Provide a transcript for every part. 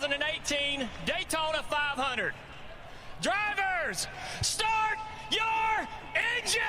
2018 Daytona 500. Drivers, start your engines!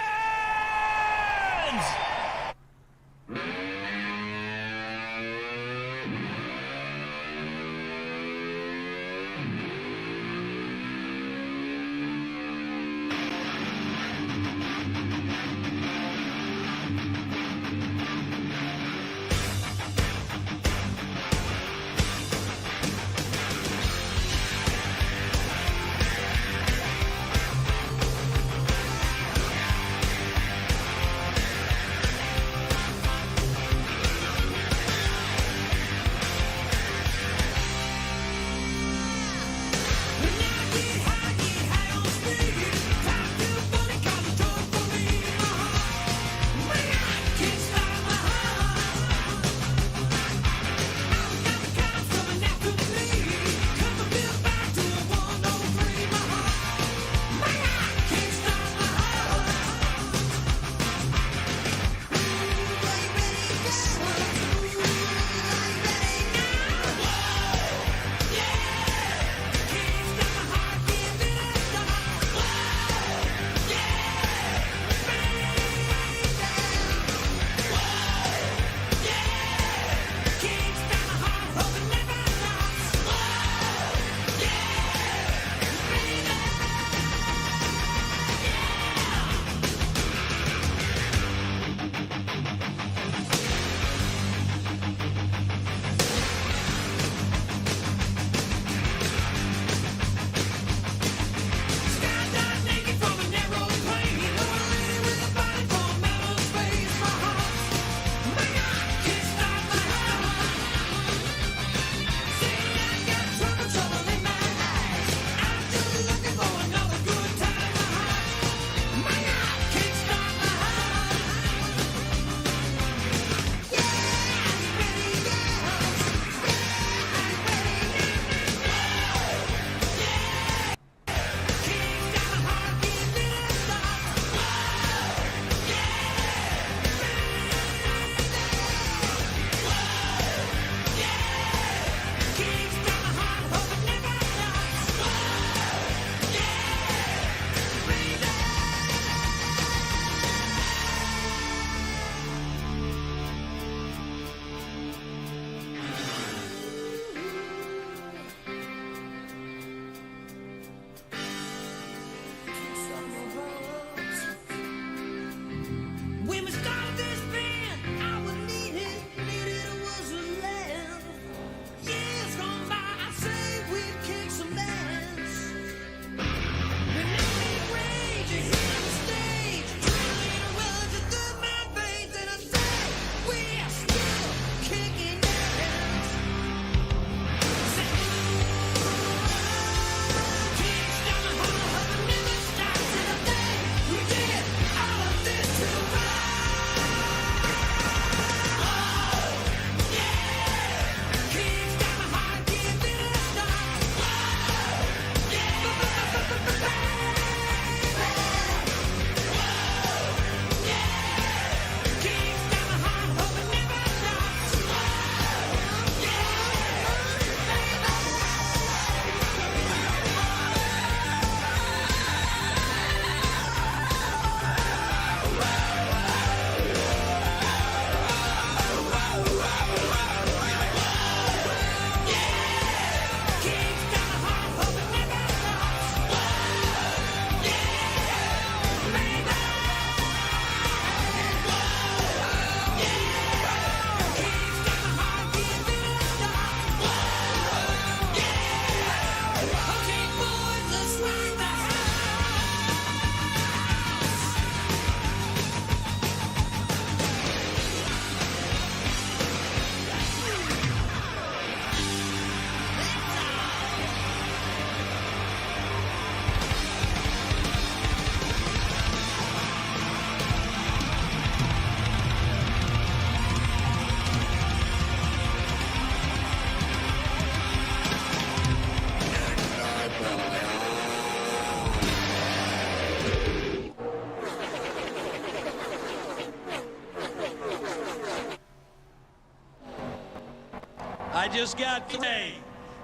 I just got 3.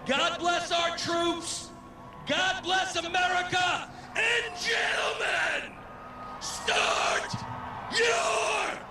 God bless our troops. God bless America. And gentlemen, start your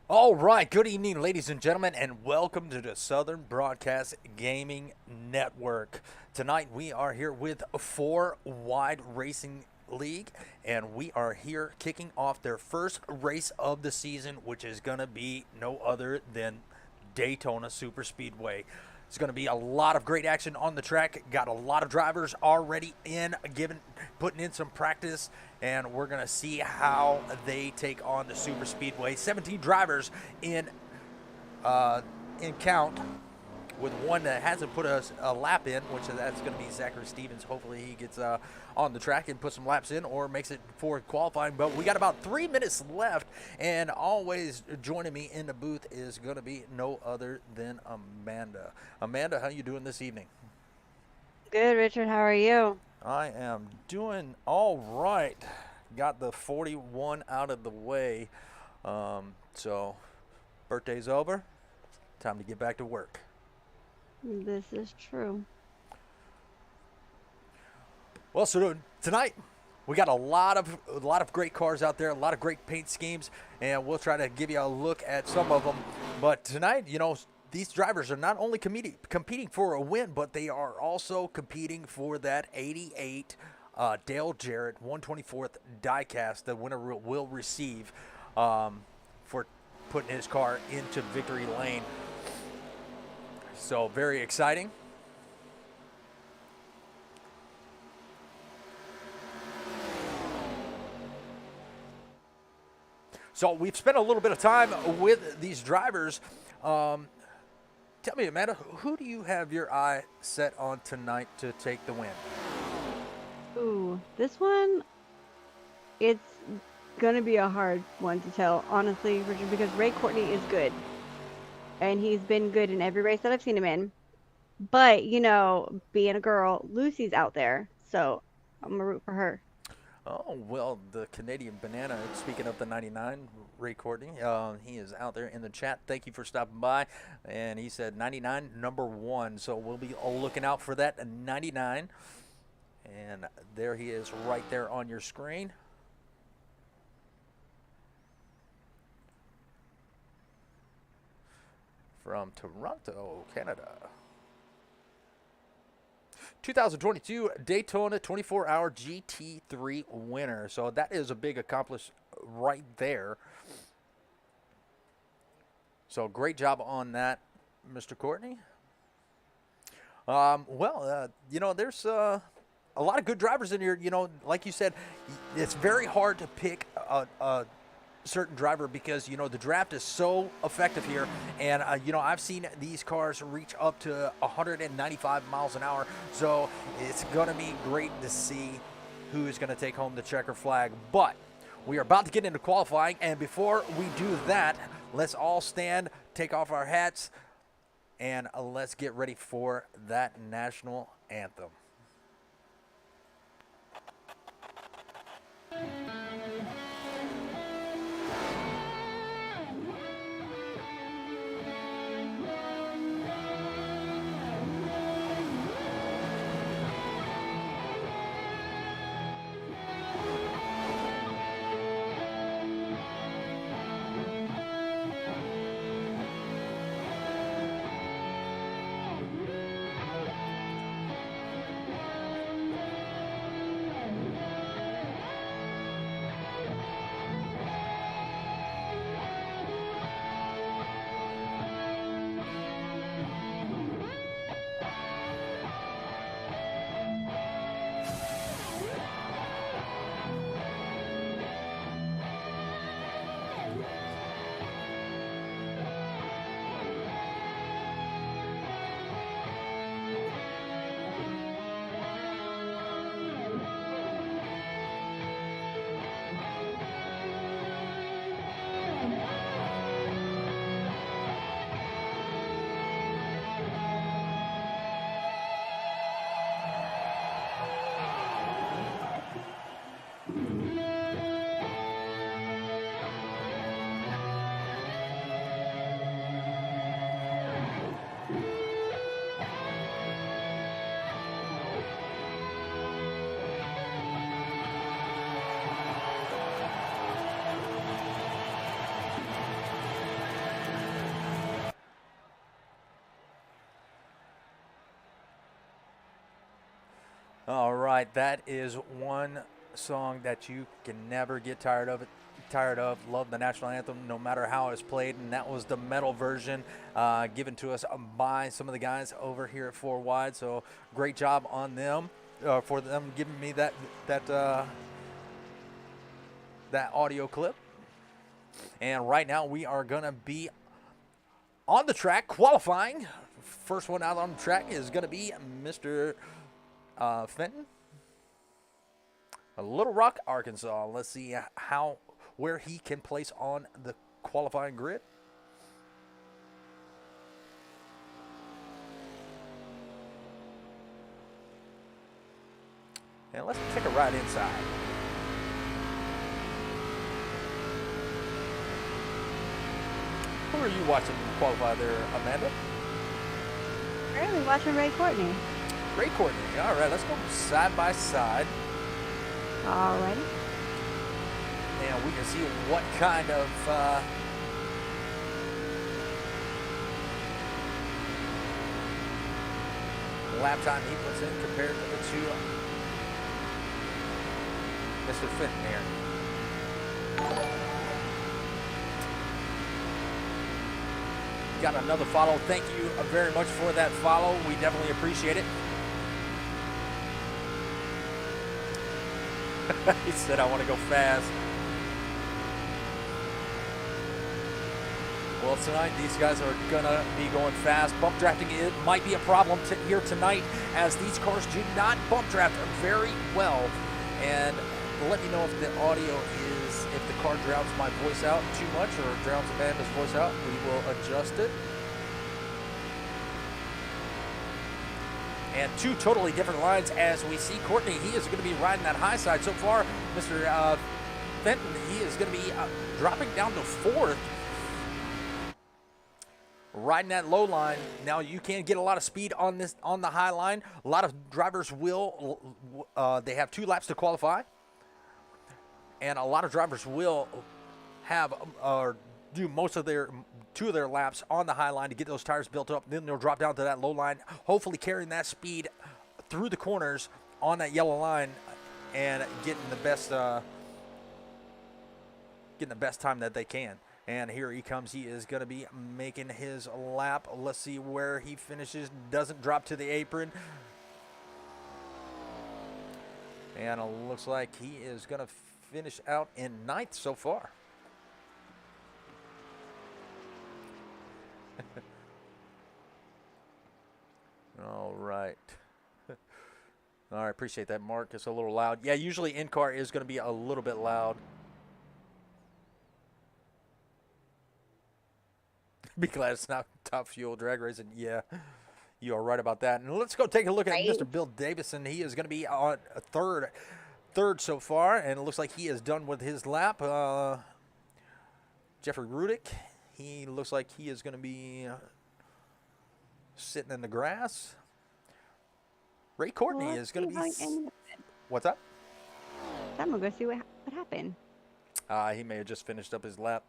All right, good evening, ladies and gentlemen, and welcome to the Southern Broadcast Gaming Network. Tonight, we are here with 4 Wide Racing League, and we are here kicking off their first race of the season, which is going to be no other than Daytona Super Speedway. It's going to be a lot of great action on the track. Got a lot of drivers already putting in some practice, and we're going to see how they take on the Super Speedway. 17 drivers in count, with one that hasn't put a lap in, which that's going to be Zachary Stevens. Hopefully he gets on the track and puts some laps in or makes it for qualifying. But we got about 3 minutes left, and always joining me in the booth is going to be no other than Amanda. Amanda, how you doing this evening? Good, Richard. How are you? I am doing all right. Got the 41 out of the way. So birthday's over. Time to get back to work. This is true. Well, so tonight we got a lot of great cars out there, a lot of great paint schemes, and we'll try to give you a look at some of them. But tonight, these drivers are not only competing for a win, but they are also competing for that 88 Dale Jarrett 124th diecast the winner will receive for putting his car into victory lane. So very exciting. So we've spent a little bit of time with these drivers Tell me, Amanda, who do you have your eye set on tonight to take the win? Ooh, this one, it's gonna be a hard one to tell, honestly, Richard, because Ray Courtney is good, and he's been good in every race that I've seen him in. But, being a girl, Lucy's out there, so I'm gonna root for her. Oh, well, the Canadian Banana, speaking of the 99, Ray Courtney, he is out there in the chat. Thank you for stopping by. And he said 99, number 1. So we'll be looking out for that 99. And there he is right there on your screen. From Toronto, Canada. 2022 Daytona 24-hour GT3 winner. So that is a big accomplishment right there. So great job on that, Mr. Courtney. There's a lot of good drivers in here. Like you said, it's very hard to pick a certain driver because the draft is so effective here, and I've seen these cars reach up to 195 miles an hour, so it's gonna be great to see who is gonna take home the checker flag. But we are about to get into qualifying, and before we do that, let's all stand, take off our hats, and let's get ready for that national anthem. All right, that is one song that you can never get tired of. Love the national anthem, no matter how it's played, and that was the metal version given to us by some of the guys over here at 4 Wide. So great job on them for them giving me that audio clip. And right now we are gonna be on the track qualifying. First one out on the track is gonna be Mr. Fenton, Little Rock, Arkansas. Let's see where he can place on the qualifying grid. And let's take a ride inside. Who are you watching qualify there, Amanda? Currently watching Ray Courtney. Ray Courtney. All right, let's go side by side. Alrighty. And we can see what kind of lap time he puts in compared to the two Mr. Fenton here. Got another follow. Thank you very much for that follow. We definitely appreciate it. He said, I want to go fast. Well, tonight these guys are gonna be going fast. Bump drafting it might be a problem here tonight, as these cars do not bump draft very well. And let me know if the audio is, if the car drowns my voice out too much or drowns Amanda's voice out. We will adjust it. And two totally different lines as we see Courtney. He is going to be riding that high side so far. Mr. Fenton, he is going to be dropping down to fourth. Riding that low line. Now you can get a lot of speed on the high line. A lot of drivers will, they have 2 laps to qualify. And a lot of drivers will have, do most of their 2 of their laps on the high line to get those tires built up. Then they'll drop down to that low line, hopefully carrying that speed through the corners on that yellow line and getting the best time that they can. And here he comes. He is going to be making his lap. Let's see where he finishes. Doesn't drop to the apron. And it looks like he is going to finish out in 9th so far. All right. All right, appreciate that, Mark. It's a little loud. Yeah, usually in-car is going to be a little bit loud. Be glad it's not Top Fuel drag racing. Yeah, you are right about that. And let's go take a look at Mr. Bill Davison. He is going to be on a third so far, and it looks like he is done with his lap. Jeffrey Rudick, he looks like he is going to be sitting in the grass. Ray Courtney is going to be. What's up? I'm gonna go see what happened. He may have just finished up his lap.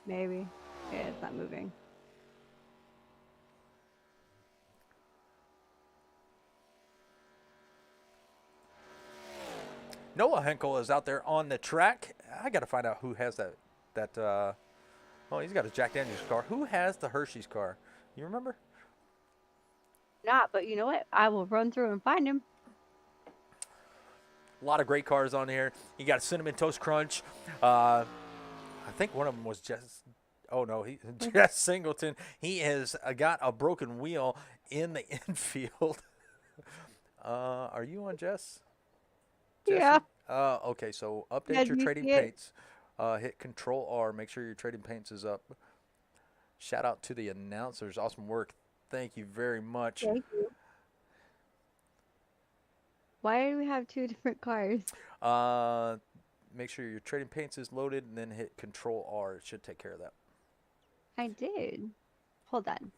Maybe. Yeah, it's not moving. Noah Henkel is out there on the track. I got to find out who has that. Oh, he's got a Jack Daniels car. Who has the Hershey's car? You remember? Not, but you know what? I will run through and find him. A lot of great cars on here. You got a Cinnamon Toast Crunch. I think one of them was just. Oh, no, Jess Singleton. He has got a broken wheel in the infield. Are you on, Jess? Yeah. Okay, so update your trading paints. Hit Control R. Make sure your trading paints is up. Shout out to the announcers. Awesome work. Thank you very much. Thank you. Why do we have 2 different cars? Make sure your trading paints is loaded and then hit Control R. It should take care of that. I did. Hold on.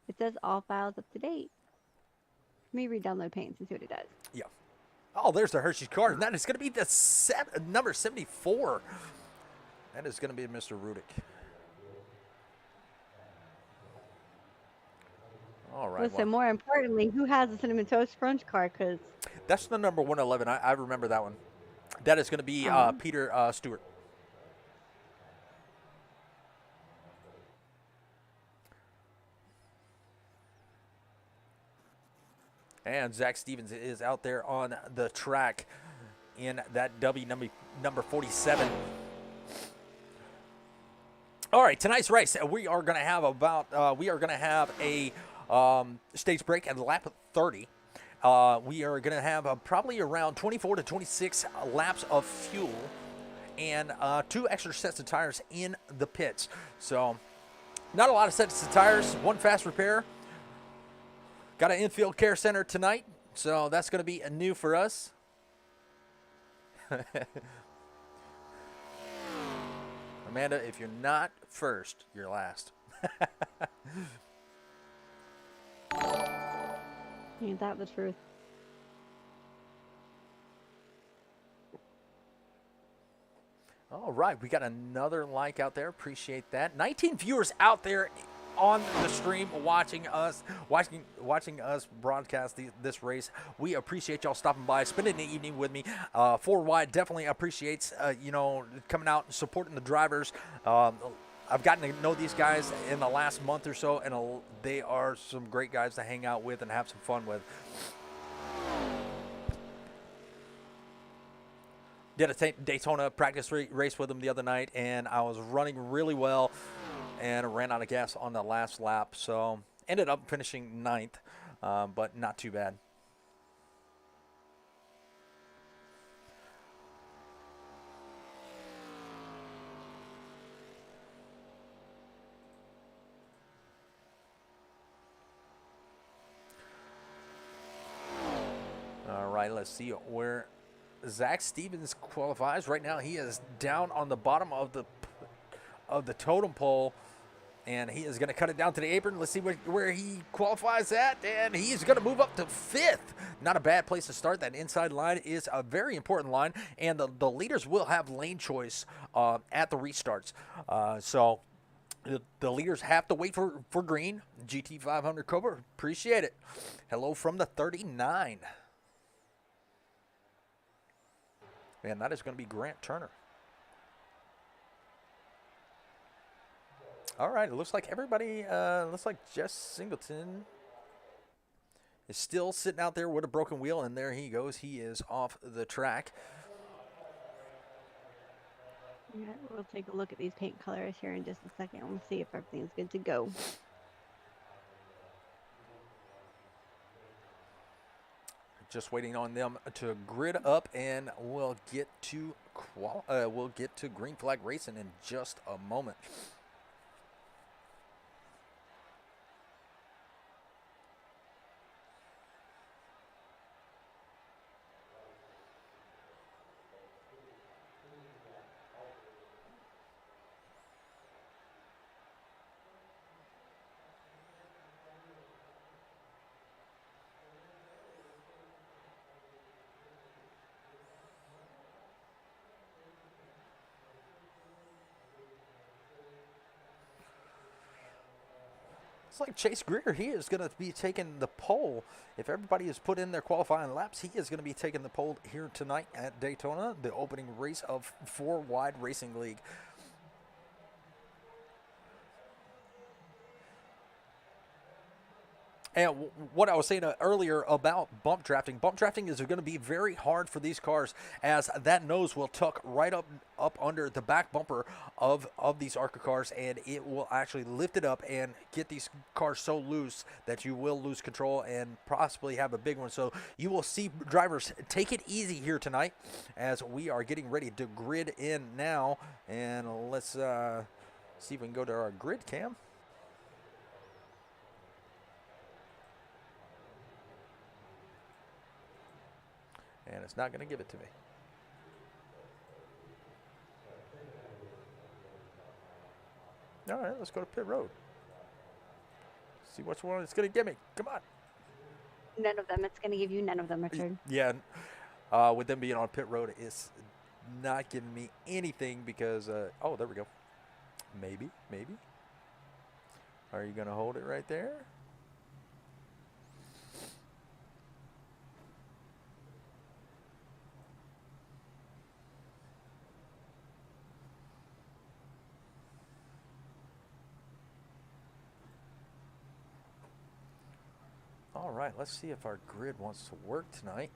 It says all files up to date. Let me re-download paints and see what it does. Yeah. Oh, there's the Hershey's car. And that is going to be the number 74. That is going to be Mr. Rudick. All right. Listen, more importantly, who has the Cinnamon Toast Crunch car? Because that's the number 111. I remember that one. That is going to be Peter Stewart. And Zach Stevens is out there on the track in that W number 47. All right, tonight's race, we are going to have a stage break at lap 30. We are going to have probably around 24 to 26 laps of fuel and 2 extra sets of tires in the pits. So not a lot of sets of tires, 1 fast repair. Got an infield care center tonight, so that's going to be new for us. Amanda, if you're not first, you're last. ain't that the truth? All right, we got another like out there. Appreciate that. 19 viewers out there on the stream watching us broadcast this race. We appreciate y'all stopping by, spending the evening with me. 4 Wide definitely appreciates coming out and supporting the drivers. I've gotten to know these guys in the last month or so, and they are some great guys to hang out with and have some fun with. Did a Daytona practice race with them the other night, and I was running really well. and ran out of gas on the last lap. So ended up finishing 9th, but not too bad. All right, let's see where Zach Stevens qualifies. Right now, he is down on the bottom of the totem pole, and he is going to cut it down to the apron. Let's see where he qualifies at, and he's going to move up to 5th. Not a bad place to start. That inside line is a very important line, and the leaders will have lane choice at the restarts. So the leaders have to wait for green. GT 500 Cobra, appreciate it. Hello from the 39. And that is going to be Grant Turner. All right, it looks like everybody, looks like Jess Singleton is still sitting out there with a broken wheel, and there he goes. He is off the track. Yeah, we'll take a look at these paint colors here in just a second. We'll see if everything's good to go. Just waiting on them to grid up, and we'll get to green flag racing in just a moment. Like Chase Greer, he is going to be taking the pole. If everybody is put in their qualifying laps, he is going to be taking the pole here tonight at Daytona, the opening race of 4 Wide Racing League. And what I was saying earlier about bump drafting is going to be very hard for these cars, as that nose will tuck right up under the back bumper of these ARCA cars, and it will actually lift it up and get these cars so loose that you will lose control and possibly have a big one. So you will see drivers take it easy here tonight as we are getting ready to grid in now. And let's see if we can go to our grid cam. And it's not going to give it to me. All right, let's go to pit road. See which one it's going to give me. Come on. None of them. It's going to give you none of them, Richard. Yeah. With them being on pit road, it's not giving me anything because, oh, there we go. Maybe. Are you going to hold it right there? All right, let's see if our grid wants to work tonight.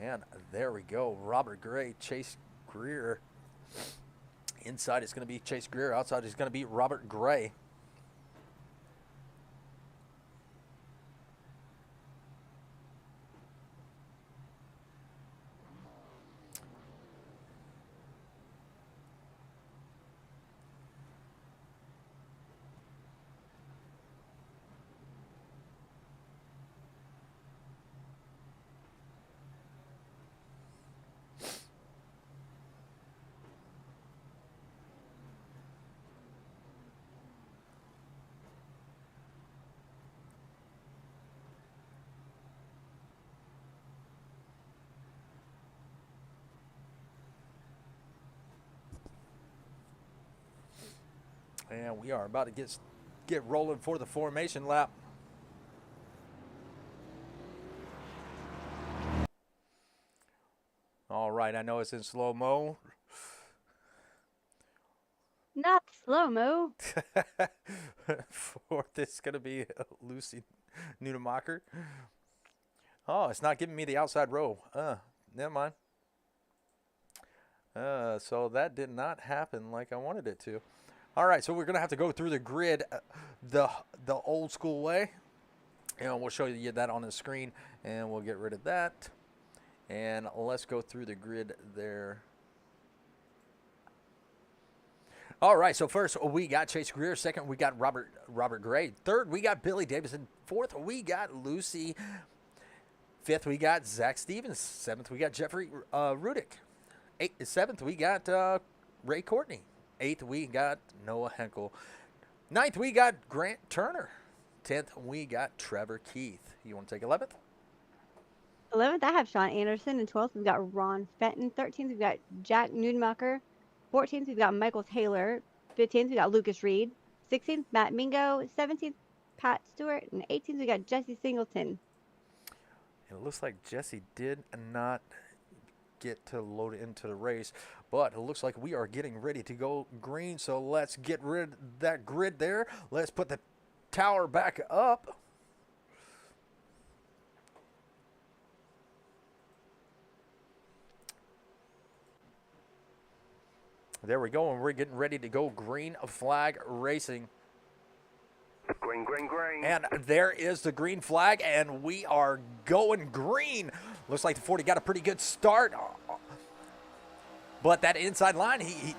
And there we go. Robert Gray, Chase Greer. Inside is going to be Chase Greer. Outside is going to be Robert Gray. And we are about to get rolling for the formation lap. All right, I know it's in slow-mo. Not slow-mo. Fourth is going to be Lucy Nunemacher. Oh, it's not giving me the outside row. Never mind. So that did not happen like I wanted it to. All right, so we're going to have to go through the grid the old school way. And we'll show you that on the screen, and we'll get rid of that. And let's go through the grid there. All right, so first we got Chase Greer. Second, we got Robert Gray. Third, we got Billy Davison. Fourth, we got Lucy. Fifth, we got Zach Stevens. Seventh, we got Jeffrey Rudick. Seventh, we got Ray Courtney. Eighth, we got Noah Henkel. Ninth, we got Grant Turner. 10th, we got Trevor Keith. You want to take 11th? 11th, I have Sean Anderson. And 12th, we've got Ron Fenton. 13th, we've got Jack Nudenmacher. 14th, we've got Michael Taylor. 15th, we got Lucas Reed. 16th, Matt Mingo. 17th, Pat Stewart. And 18th, we got Jesse Singleton. It looks like Jesse did not get to load into the race, but it looks like we are getting ready to go green, so let's get rid of that grid there. Let's put the tower back up. There we go, and we're getting ready to go green flag racing. Green, green, green. And there is the green flag, and we are going green. Looks like the 40 got a pretty good start. But that inside line, he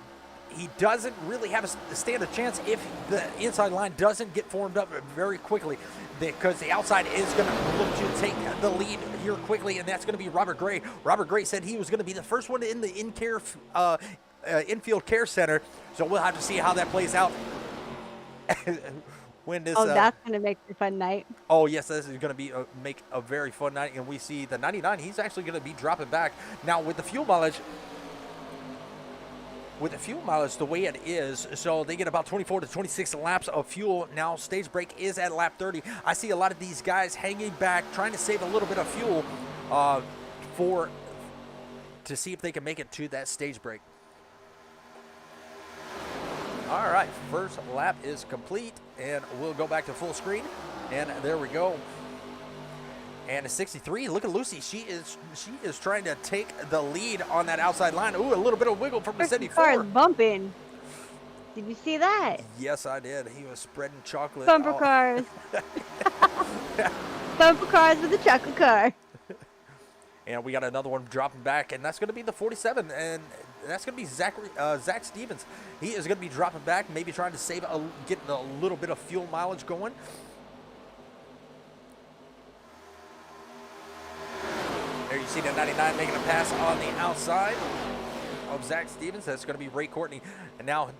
doesn't really have a stand a chance if the inside line doesn't get formed up very quickly, because the outside is going to look to take the lead here quickly, and that's going to be Robert Gray. Robert Gray said he was going to be the first one in the infield care center, so we'll have to see how that plays out. When this, that's going to make a fun night. Oh, yes, this is going to make a very fun night, and we see the 99. He's actually going to be dropping back. Now, with the fuel mileage, the way it is, so they get about 24 to 26 laps of fuel. Now, stage break is at lap 30. I see a lot of these guys hanging back, trying to save a little bit of fuel to see if they can make it to that stage break. All right, first lap is complete, and we'll go back to full screen, and there we go. And a 63, look at Lucy. She is trying to take the lead on that outside line. Ooh, a little bit of wiggle from the 74. Car is bumping. Did you see that? Yes, I did. He was spreading chocolate. Bumper cars. Bumper cars with a chocolate car. And we got another one dropping back, and that's going to be the 47, and that's going to be Zach Stevens. He is going to be dropping back, maybe trying to get a little bit of fuel mileage going. There you see the 99 making a pass on the outside of Zach Stevens. That's going to be Ray Courtney. And now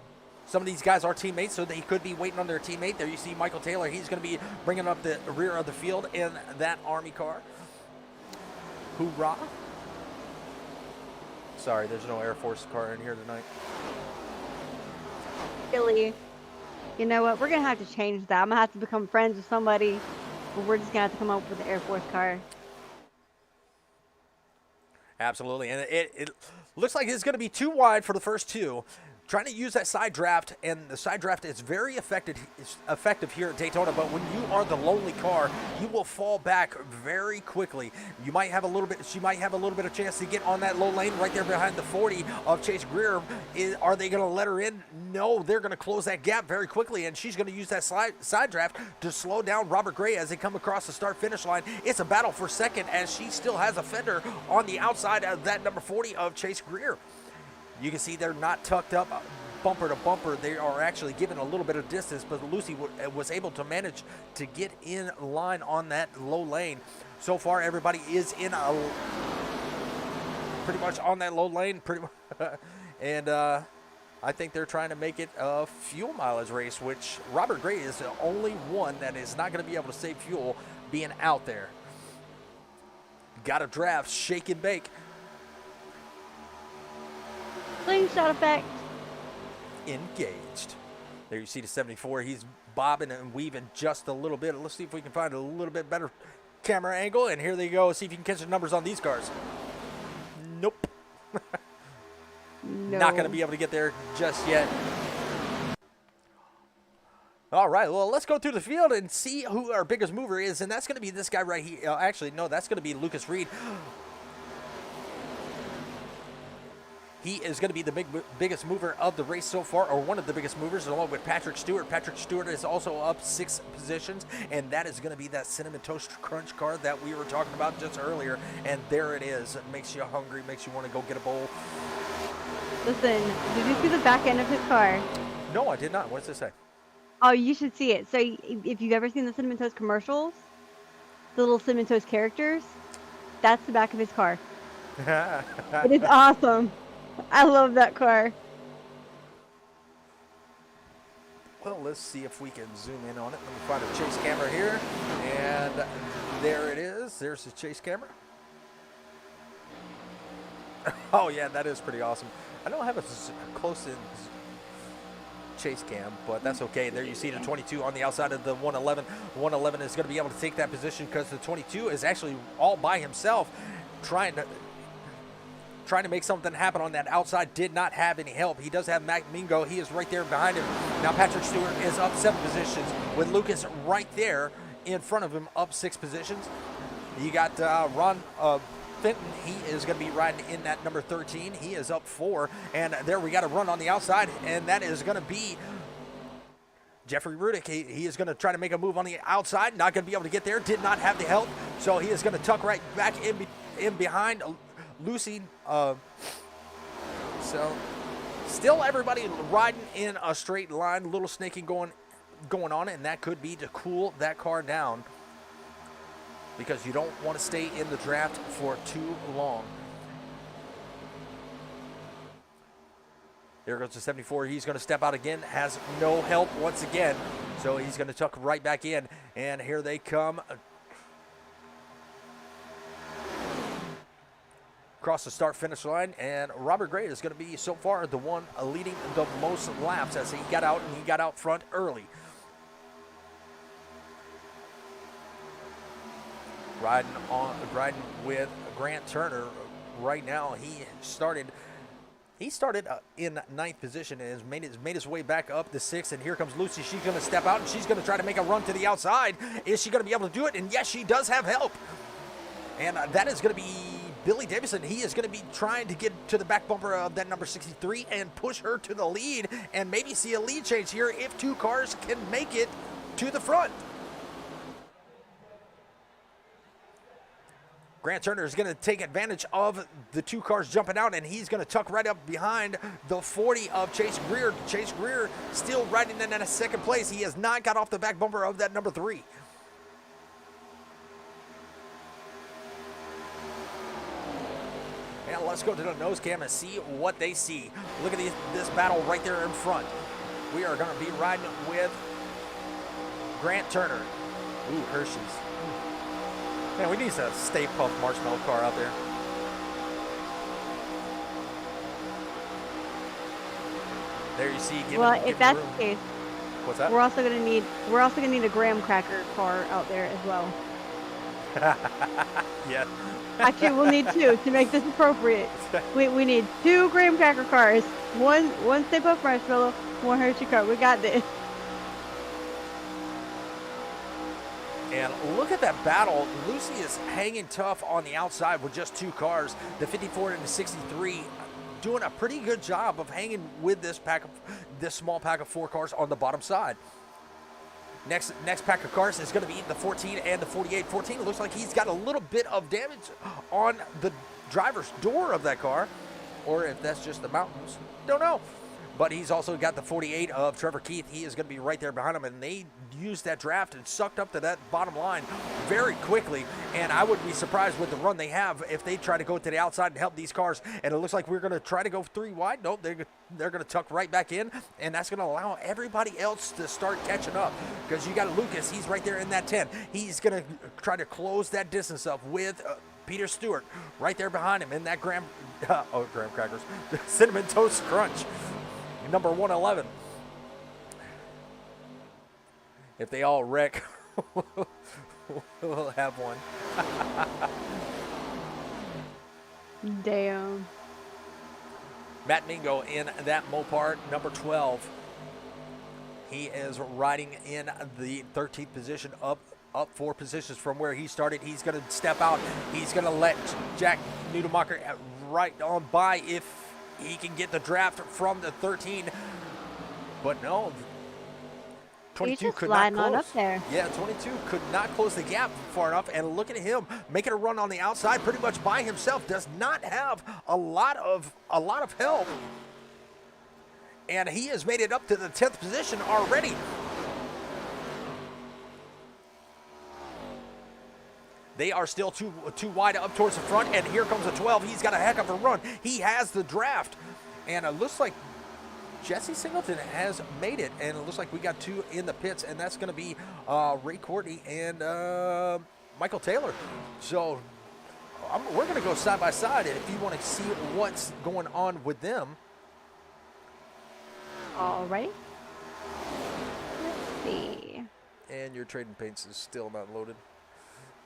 some of these guys are teammates, so they could be waiting on their teammate. There you see Michael Taylor. He's going to be bringing up the rear of the field in that Army car. Hoorah. Sorry, there's no Air Force car in here tonight. Billy, you know what? We're going to have to change that. I'm going to have to become friends with somebody, but we're just going to have to come up with an Air Force car. Absolutely, and it looks like it's going to be too wide for the first two. Trying to use that side draft, and the side draft is very effective here at Daytona, but when you are the lonely car, you will fall back very quickly. She might have a little bit of chance to get on that low lane right there behind the 40 of Chase Greer. Are they going to let her in? No, they're going to close that gap very quickly, and she's going to use that side draft to slow down Robert Gray as they come across the start-finish line. It's a battle for second as she still has a fender on the outside of that number 40 of Chase Greer. You can see they're not tucked up bumper to bumper. They are actually given a little bit of distance, but Lucy was able to manage to get in line on that low lane. So far, everybody is in pretty much on that low lane, and I think they're trying to make it a fuel mileage race, which Robert Gray is the only one that is not going to be able to save fuel being out there. Got a draft, shake and bake. Slingshot effect. Engaged. There you see the 74. He's bobbing and weaving just a little bit. Let's see if we can find a little bit better camera angle. And here they go. See if you can catch the numbers on these cars. Nope. No. Not going to be able to get there just yet. All right, well, let's go through the field and see who our biggest mover is. And that's going to be this guy right here. Actually, no, that's going to be Lucas Reed. He is going to be the biggest mover of the race so far, or one of the biggest movers, along with Patrick Stewart. Patrick Stewart is also up 6 positions, and that is going to be that Cinnamon Toast Crunch car that we were talking about just earlier. And there it is. It makes you hungry, makes you want to go get a bowl. Listen, did you see the back end of his car? No, I did not. What does it say? Oh, you should see it. So if you've ever seen the Cinnamon Toast commercials, the little Cinnamon Toast characters, that's the back of his car. It is awesome. I love that car. Well, let's see if we can zoom in on it. Let me find a chase camera here. And there it is. There's the chase camera. Oh, yeah, that is pretty awesome. I don't have a close-in chase cam, but that's okay. There you see the 22 on the outside of the 111. 111 is going to be able to take that position because the 22 is actually all by himself trying to make something happen on that outside. Did not have any help. He does have Matt Mingo. He is right there behind him. Now Patrick Stewart is up 7 positions with Lucas right there in front of him, up 6 positions. You got Ron Fenton. He is going to be riding in that number 13. He is up 4. And there we got a run on the outside, and that is going to be Jeffrey Rudick. He is going to try to make a move on the outside. Not going to be able to get there. Did not have the help. So he is going to tuck right back in behind Lucy. So still everybody riding in a straight line. Little snaking going on, and that could be to cool that car down, because you don't want to stay in the draft for too long. There goes the 74. He's going to step out again. Has no help once again. So he's going to tuck right back in. And here they come. Across the start-finish line. And Robert Gray is going to be, so far, the one leading the most laps, as he got out, and he got out front early. Riding with Grant Turner right now. He started in 9th position and has made his way back up to 6th. And here comes Lucy. She's going to step out, and she's going to try to make a run to the outside. Is she going to be able to do it? And yes, she does have help. And that is going to be Billy Davison. He is going to be trying to get to the back bumper of that number 63 and push her to the lead, and maybe see a lead change here if 2 cars can make it to the front. Grant Turner is going to take advantage of the 2 cars jumping out, and he's going to tuck right up behind the 40 of Chase Greer. Chase Greer still riding in that 2nd place. He has not got off the back bumper of that number 3. And let's go to the nose cam and see what they see. Look at this battle right there in front. We are going to be riding with Grant Turner. Ooh, Hershey's. Man, we need a Stay Puft Marshmallow car out there. There you see. Well, if that's the case, what's that? we're also gonna need a graham cracker car out there as well. Yeah. Actually, we'll need 2 to make this appropriate. We need 2 graham cracker cars. One Stay Puft Marshmallow, 1 Hershey car. We got this. And look at that battle. Lucy is hanging tough on the outside with just 2 cars. The 54 and the 63 doing a pretty good job of hanging with this small pack of 4 cars on the bottom side. Next pack of cars is going to be the 14 and the 48. 14 looks like he's got a little bit of damage on the driver's door of that car, or if that's just the mountains, don't know. But he's also got the 48 of Trevor Keith. He is going to be right there behind him, and they used that draft and sucked up to that bottom line very quickly. And I would be surprised with the run they have if they try to go to the outside and help these cars. And it looks like we're going to try to go 3 wide. Nope, they're going to tuck right back in, and that's going to allow everybody else to start catching up. Because you got Lucas. He's right there in that 10. He's going to try to close that distance up with Peter Stewart right there behind him in that graham crackers, Cinnamon Toast Crunch. Number 111. If they all wreck, we'll have one. Damn. Matt Mingo in that Mopar, number 12. He is riding in the 13th position, up 4 positions from where he started. He's going to step out. He's going to let Jack Nudemacher right on by if he can get the draft from the 13. But no, 22 could not close. On up there. Yeah, 22 could not close the gap far enough. And look at him making a run on the outside pretty much by himself. Does not have a lot of help. And he has made it up to the 10th position already. They are still too wide up towards the front, and here comes a 12. He's got a heck of a run. He has the draft, and it looks like Jesse Singleton has made it, and it looks like we got 2 in the pits, and that's going to be Ray Courtney and Michael Taylor. So we're going to go side by side, and if you want to see what's going on with them. All right. Let's see. And your trading paints is still not loaded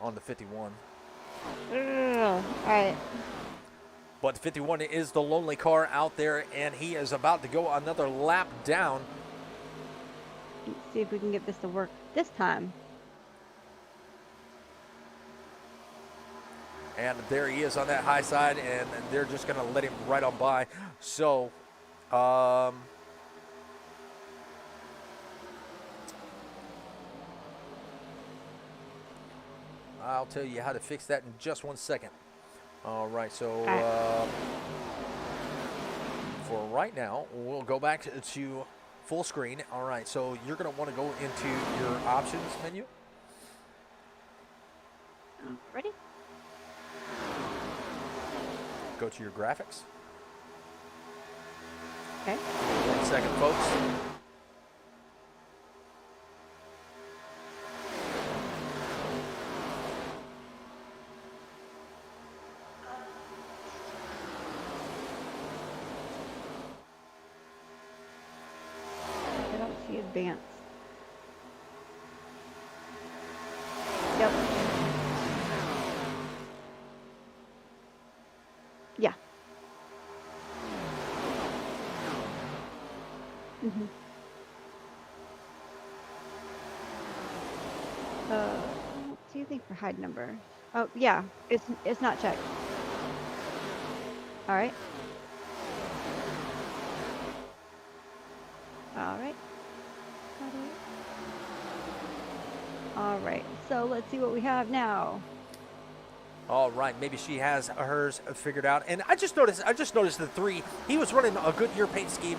on the 51. All right. But 51 is the lonely car out there, and he is about to go another lap down. Let's see if we can get this to work this time. And there he is on that high side, and they're just going to let him right on by. So, I'll tell you how to fix that in just 1 second. All right, so for right now, we'll go back to full screen. All right, so you're going to want to go into your options menu. Ready? Go to your graphics. Okay. 1 second, folks. Advance. Yep. Yeah. Mm-hmm. What do you think for hide number? Oh, yeah. It's not checked. All right. All right. All right, so let's see what we have now. All right, maybe she has hers figured out. And I just noticed the 3. He was running a Goodyear paint scheme,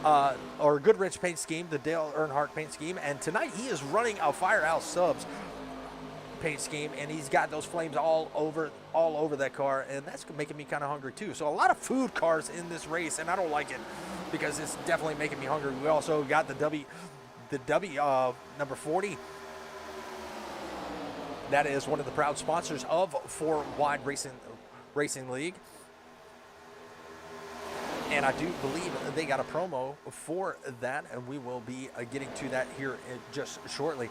or Goodrich paint scheme, the Dale Earnhardt paint scheme. And tonight he is running a Firehouse Subs paint scheme, and he's got those flames all over that car, and that's making me kind of hungry too. So a lot of food cars in this race, and I don't like it because it's definitely making me hungry. We also got the W number 40. That is one of the proud sponsors of 4 Wide Racing League. And I do believe they got a promo for that, and we will be getting to that here in just shortly.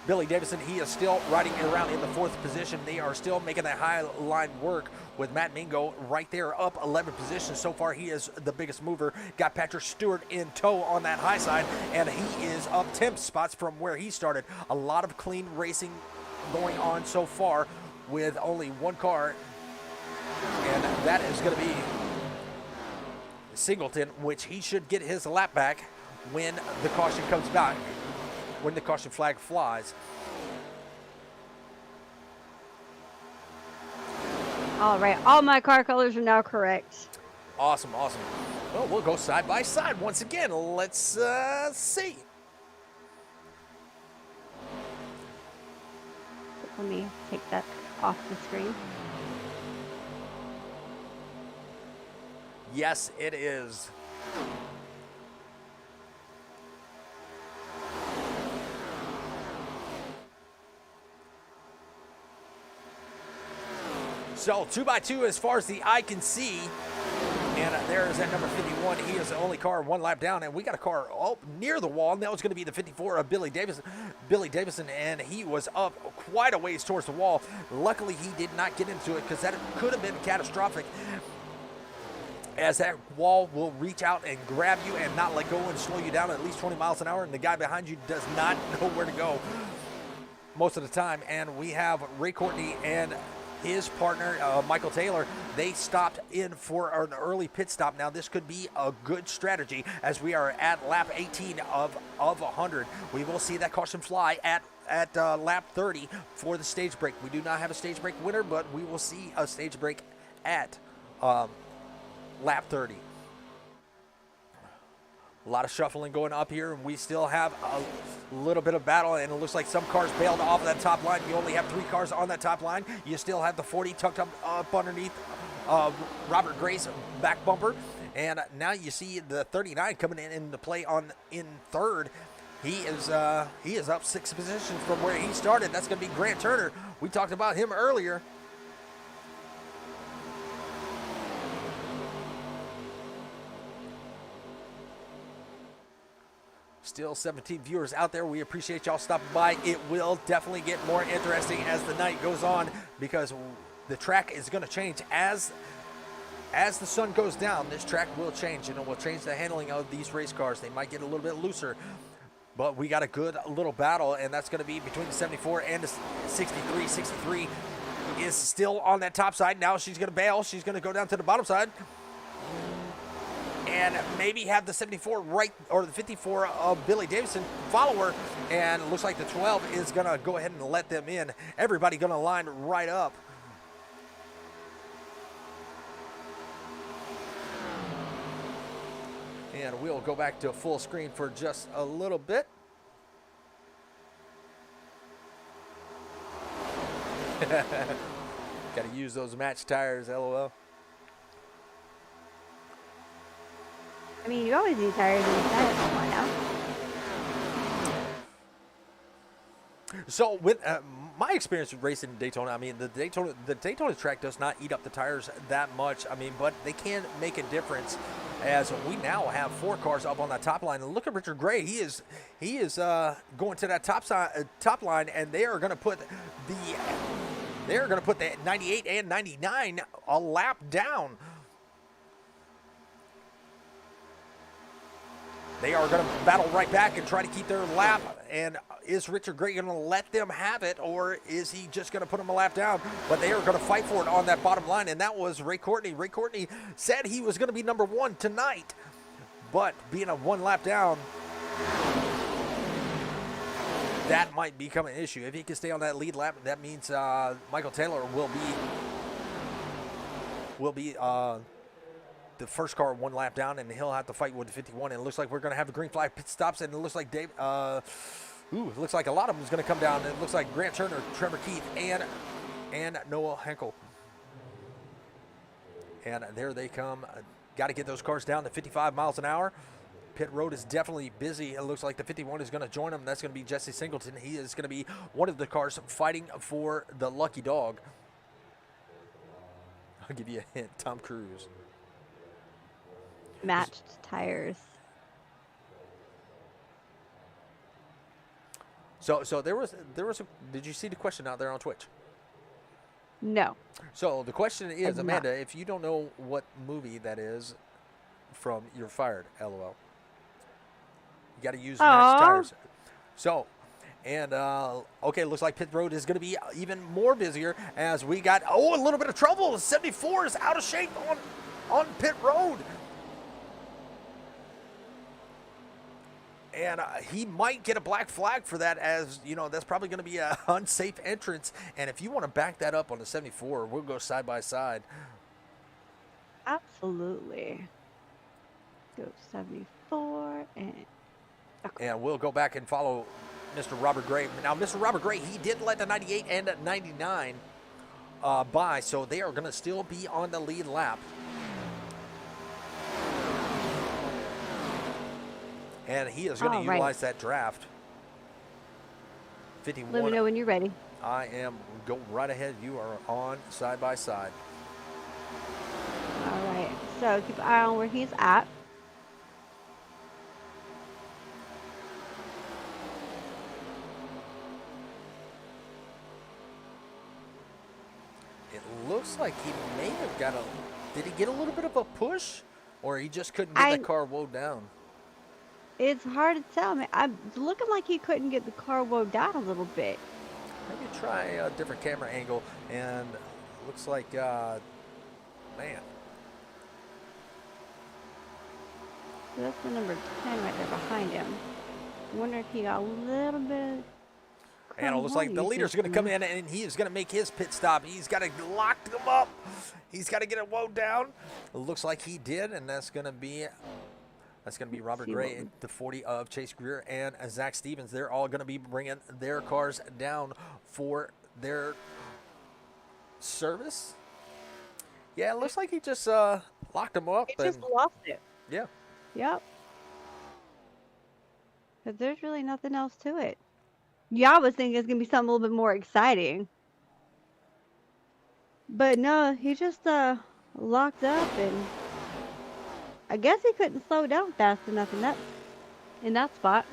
Billy Davison, he is still riding around in the 4th position. They are still making that high line work with Matt Mingo right there up 11 positions. So far, he is the biggest mover. Got Patrick Stewart in tow on that high side, and he is up 10 spots from where he started. A lot of clean racing going on so far with only 1 car, and that is going to be Singleton, which he should get his lap back when the caution comes back, when the caution flag flies. All right, all my car colors are now correct. Awesome. Well, we'll go side by side once again. Let's see. Let me take that off the screen. Yes, it is. So 2x2 as far as the eye can see. And there is that number 51. He is the only car 1 lap down, and we got a car near the wall. And that was going to be the 54 of Billy Davison, and he was up quite a ways towards the wall. Luckily, he did not get into it because that could have been catastrophic, as that wall will reach out and grab you and not let go and slow you down at least 20 miles an hour, and the guy behind you does not know where to go most of the time. And we have Ray Courtney and his partner, Michael Taylor, they stopped in for an early pit stop. Now, this could be a good strategy as we are at lap 18 of 100. We will see that caution fly at lap 30 for the stage break. We do not have a stage break winner, but we will see a stage break at lap 30. A lot of shuffling going up here, and we still have a little bit of battle, and it looks like some cars bailed off of that top line. You only have 3 cars on that top line. You still have the 40 tucked up underneath Robert Gray's back bumper, and now you see the 39 coming into play in third. He is up 6 positions from where he started. That's going to be Grant Turner. We talked about him earlier. Still 17 viewers out there. We appreciate y'all stopping by. It will definitely get more interesting as the night goes on because the track is going to change as the sun goes down. This track will change, and it will change the handling of these race cars. They might get a little bit looser, but we got a good little battle, and that's going to be between the 74 and the 63. 63 is still on that top side. Now she's going to bail. She's going to go down to the bottom side and maybe have the 74 right, or the 54 of Billy Davidson follow her, and it looks like the 12 is going to go ahead and let them in. Everybody going to line right up. And we'll go back to full screen for just a little bit. Got to use those match tires, LOL. I mean, you always need tires in the tires. Come on now. So with my experience with racing in Daytona, I mean, the Daytona track does not eat up the tires that much. I mean, but they can make a difference as we now have 4 cars up on that top line. And look at Richard Gray. He is going to that top line, and they are going to put the 98 and 99 a lap down. They are going to battle right back and try to keep their lap. And is Richard Gray going to let them have it, or is he just going to put them a lap down? But they are going to fight for it on that bottom line, and that was Ray Courtney. Ray Courtney said he was going to be number 1 tonight, but being a 1 lap down, that might become an issue. If he can stay on that lead lap, that means Michael Taylor will be the first car 1 lap down, and he'll have to fight with the 51. And it looks like we're going to have the green flag pit stops, and it looks like it looks like a lot of them is going to come down. It looks like Grant Turner, Trevor Keith, and Noah Henkel. And there they come. Got to get those cars down to 55 miles an hour. Pit road is definitely busy. It looks like the 51 is going to join them. That's going to be Jesse Singleton. He is going to be one of the cars fighting for the lucky dog. I'll give you a hint. Tom Cruise. Matched tires. So there was a, did you see the question out there on Twitch? No. So the question is, Amanda, not. if you don't know what movie that is from, you're fired, LOL. You got to use matched tires. So, and okay, looks like pit road is going to be even more busier as we got a little bit of trouble. 74 is out of shape on pit road. And he might get a black flag for that, as, you know, that's probably going to be an unsafe entrance. And if you want to back that up on the 74, we'll go side by side. Absolutely. Go 74 and... Okay. And we'll go back and follow Mr. Robert Gray. Now, Mr. Robert Gray, he did let the 98 and 99 by, so they are going to still be on the lead lap. And he is going to utilize that draft. 51. Let me know when you're ready. I am. Go right ahead. You are on side by side. All right. So keep an eye on where he's at. It looks like he may have got did he get a little bit of a push? Or he just couldn't get the car woed down? It's hard to tell, man. I'm looking like he couldn't get the car woed down a little bit. Maybe try a different camera angle, and looks like, man. So that's the number 10 right there behind him. I wonder if he got a little bit. And it looks like the leader's going to come in, and he is going to make his pit stop. He's got to lock them up. He's got to get it wound down. It looks like he did, and that's going to be Robert Gray, the 40 of Chase Greer, and Zach Stevens. They're all going to be bringing their cars down for their service. Yeah, it looks like he just locked them up. He just lost it. Yeah. Yep. Because there's really nothing else to it. Yeah, I was thinking it's going to be something a little bit more exciting. But no, he just locked up, and I guess he couldn't slow down fast enough in that spot.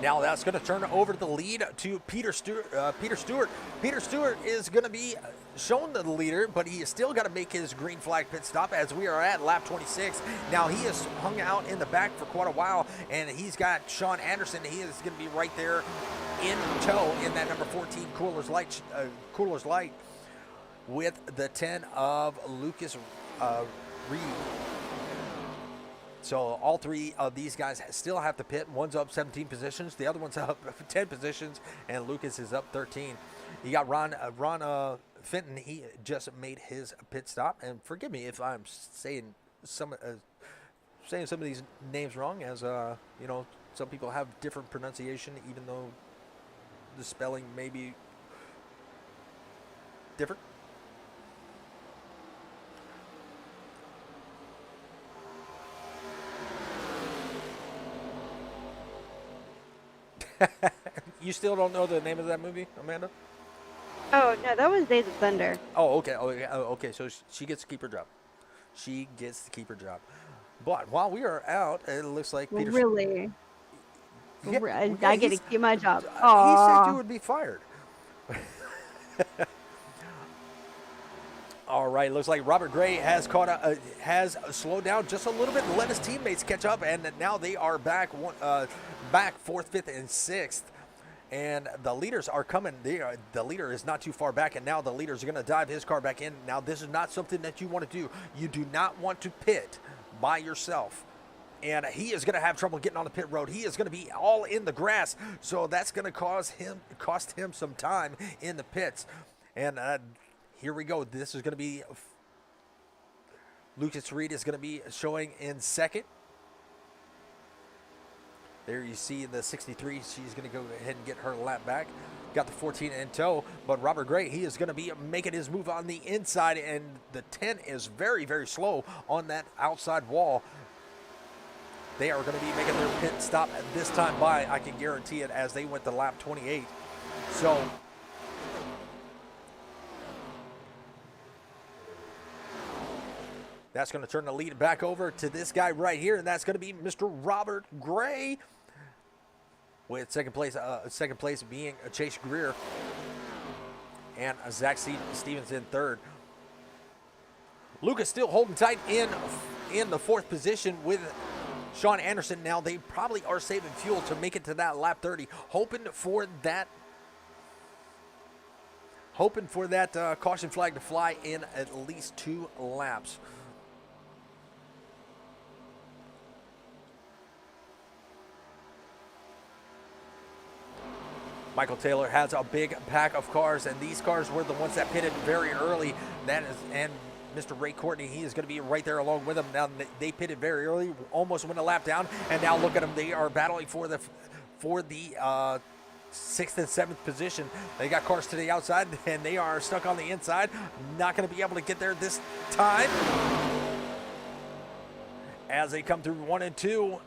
Now that's going to turn over the lead to Peter Stewart. Peter Stewart is going to be shown the leader, but he has still got to make his green flag pit stop as we are at lap 26. Now he has hung out in the back for quite a while, and he's got Sean Anderson. He is going to be right there in tow in that number 14 Coolers Light with the 10 of Lucas Reed. So all three of these guys still have to pit. One's up 17 positions, the other one's up 10 positions, and Lucas is up 13. You got Ron Fenton. He just made his pit stop. And forgive me if I'm saying some of these names wrong, as you know, some people have different pronunciation, even though the spelling may be different. You still don't know the name of that movie, Amanda? Oh, no, that was Days of Thunder. Oh, okay. Okay. So she gets to keep her job. She gets to keep her job. But while we are out, it looks like Peter. Really? Yeah, I get to keep my job. He Aww. said you would be fired. All right, looks like Robert Gray has slowed down just a little bit and let his teammates catch up, and now they are back fourth, fifth, and sixth. And the leaders are coming. The leader is not too far back, and now the leaders are going to dive his car back in. Now, this is not something that you want to do. You do not want to pit by yourself. And he is going to have trouble getting on the pit road. He is going to be all in the grass, so that's going to cost him some time in the pits. And here we go. This is going to be Lucas Reed is going to be showing in second. There you see the 63. She's going to go ahead and get her lap back. Got the 14 in tow, but Robert Gray, he is going to be making his move on the inside, and the 10 is very, very slow on that outside wall. They are going to be making their pit stop this time by, I can guarantee it, as they went to lap 28. So that's going to turn the lead back over to this guy right here, and that's going to be Mr. Robert Gray, with second place being Chase Greer, and Zach Stevens in third. Lucas still holding tight in the fourth position with Sean Anderson. Now they probably are saving fuel to make it to that lap 30, hoping for that caution flag to fly in at least 2 laps. Michael Taylor has a big pack of cars, and these cars were the ones that pitted very early. And Mr. Ray Courtney, he is going to be right there along with them. Now they pitted very early, almost went a lap down, and now look at them. They are battling for the 6th and 7th position. They got cars to the outside, and they are stuck on the inside. Not going to be able to get there this time. As they come through 1 and 2.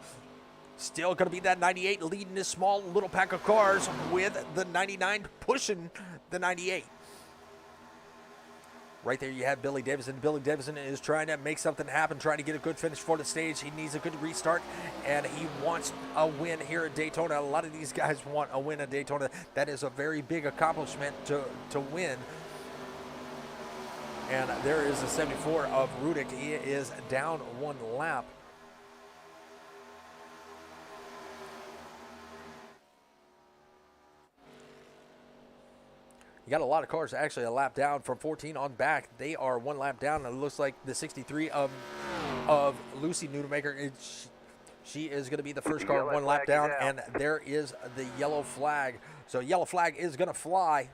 Still going to be that 98 leading this small little pack of cars, with the 99 pushing the 98. Right there you have Billy Davison. Billy Davison is trying to make something happen, trying to get a good finish for the stage. He needs a good restart, and he wants a win here at Daytona. A lot of these guys want a win at Daytona. That is a very big accomplishment to win. And there is a 74 of Rudick. He is down 1 lap. You got a lot of cars actually a lap down from 14 on back. They are one lap down. And it looks like the 63 of Lucy Nudemaker. She is going to be the first car Yellow one lap flag is down, out. and there is the yellow flag. So yellow flag is going to fly.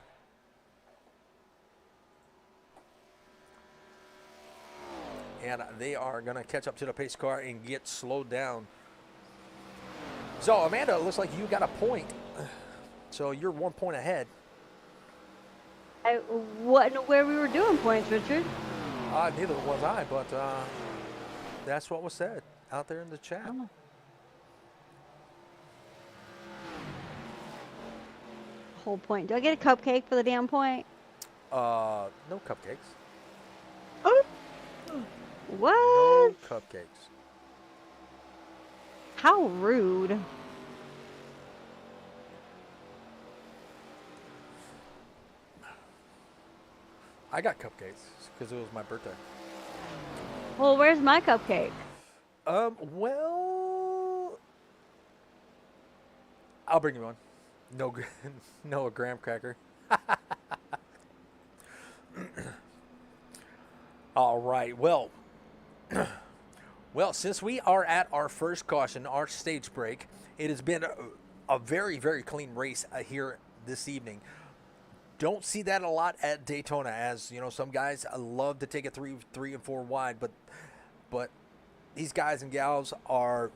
And they are going to catch up to the pace car and get slowed down. So Amanda, it looks like you got a point. So you're 1 point ahead. I wasn't aware we were doing points, Richard. Neither was I, but that's what was said out there in the chat. Oh. Whole point. Do I get a cupcake for the damn point? No cupcakes. Oh. What? No cupcakes. How rude. I got cupcakes because it was my birthday. Well, where's my cupcake? Well, I'll bring you one. No, no, a graham cracker. All right. Well, since we are at our first caution, our stage break, it has been a very, very clean race here this evening. Don't see that a lot at Daytona, as you know, some guys love to take it three and four wide, but these guys and gals are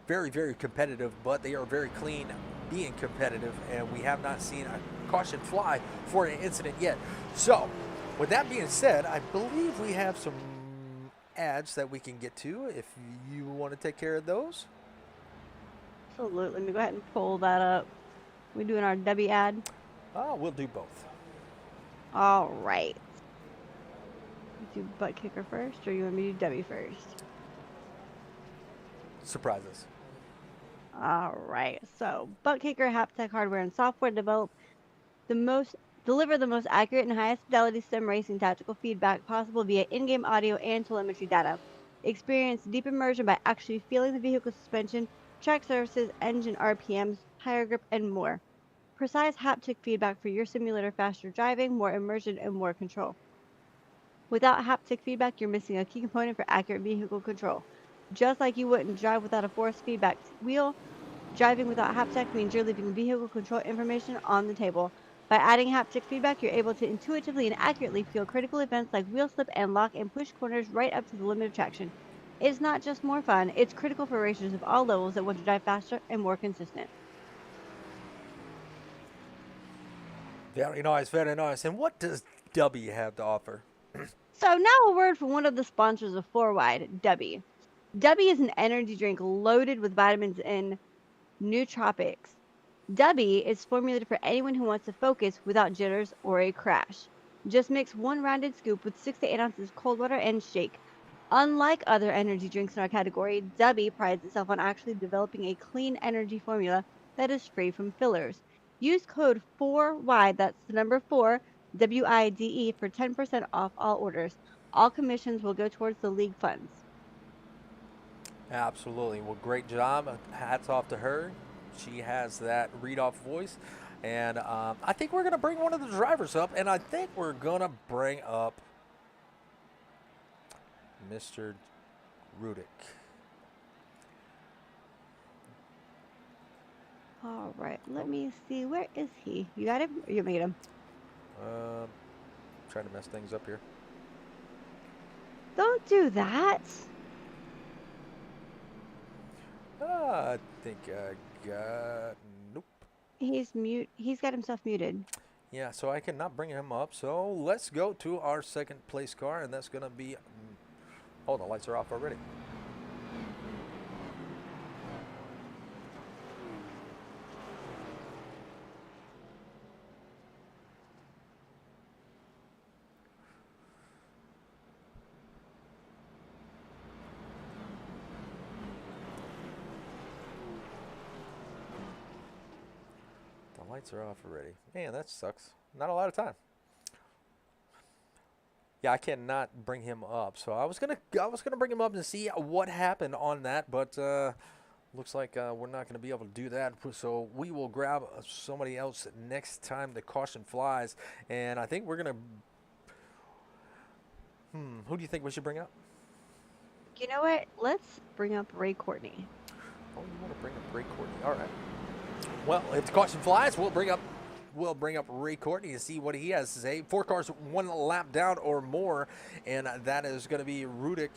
very, very competitive, but they are very clean being competitive, and we have not seen a caution fly for an incident yet. So, with that being said, I believe we have some ads that we can get to if you want to take care of those. Absolutely. Let me go ahead and pull that up. We doing our W ad? We'll do both. All right. Do butt kicker first, or you want me to do W first? Surprises. All right. So, butt kicker, haptech hardware and software deliver the most accurate and highest fidelity sim racing tactical feedback possible via in-game audio and telemetry data. Experience deep immersion by actually feeling the vehicle suspension, track surfaces, engine RPMs, tire grip, and more. Precise haptic feedback for your simulator faster driving, more immersion, and more control. Without haptic feedback, you're missing a key component for accurate vehicle control. Just like you wouldn't drive without a force feedback wheel, driving without haptic means you're leaving vehicle control information on the table. By adding haptic feedback, you're able to intuitively and accurately feel critical events like wheel slip and lock and push corners right up to the limit of traction. It's not just more fun, it's critical for racers of all levels that want to drive faster and more consistent. Very nice, very nice. And what does W have to offer? So now a word from one of the sponsors of 4Wide, W. W is an energy drink loaded with vitamins and nootropics. W is formulated for anyone who wants to focus without jitters or a crash. Just mix one rounded scoop with 6 to 8 ounces of cold water and shake. Unlike other energy drinks in our category, W prides itself on actually developing a clean energy formula that is free from fillers. Use code 4WIDE, that's the number 4, WIDE, for 10% off all orders. All commissions will go towards the league funds. Absolutely. Well, great job. Hats off to her. She has that read-off voice. And I think we're going to bring one of the drivers up, and I think we're going to bring up Mr. Rudick. All right, let me see. Where is he? You got him? Or you made him? Trying to mess things up here. Don't do that. I think I got... Nope. He's mute. He's got himself muted. Yeah, so I cannot bring him up. So let's go to our second place car, and that's going to be... Oh, the lights are off already. The lights are off already. Man, that sucks. Not a lot of time. Yeah, I cannot bring him up. So I was gonna bring him up and see what happened on that, but Looks like we're not going to be able to do that, so we will grab somebody else next time the caution flies. And I think we're going to... who do you think we should bring up? You know what? Let's bring up Ray Courtney. Oh, you want to bring up Ray Courtney? All right. Well, if the caution flies, we'll bring up Ray Courtney to see what he has to say. 4 cars, 1 lap down or more, and that is going to be Rudick,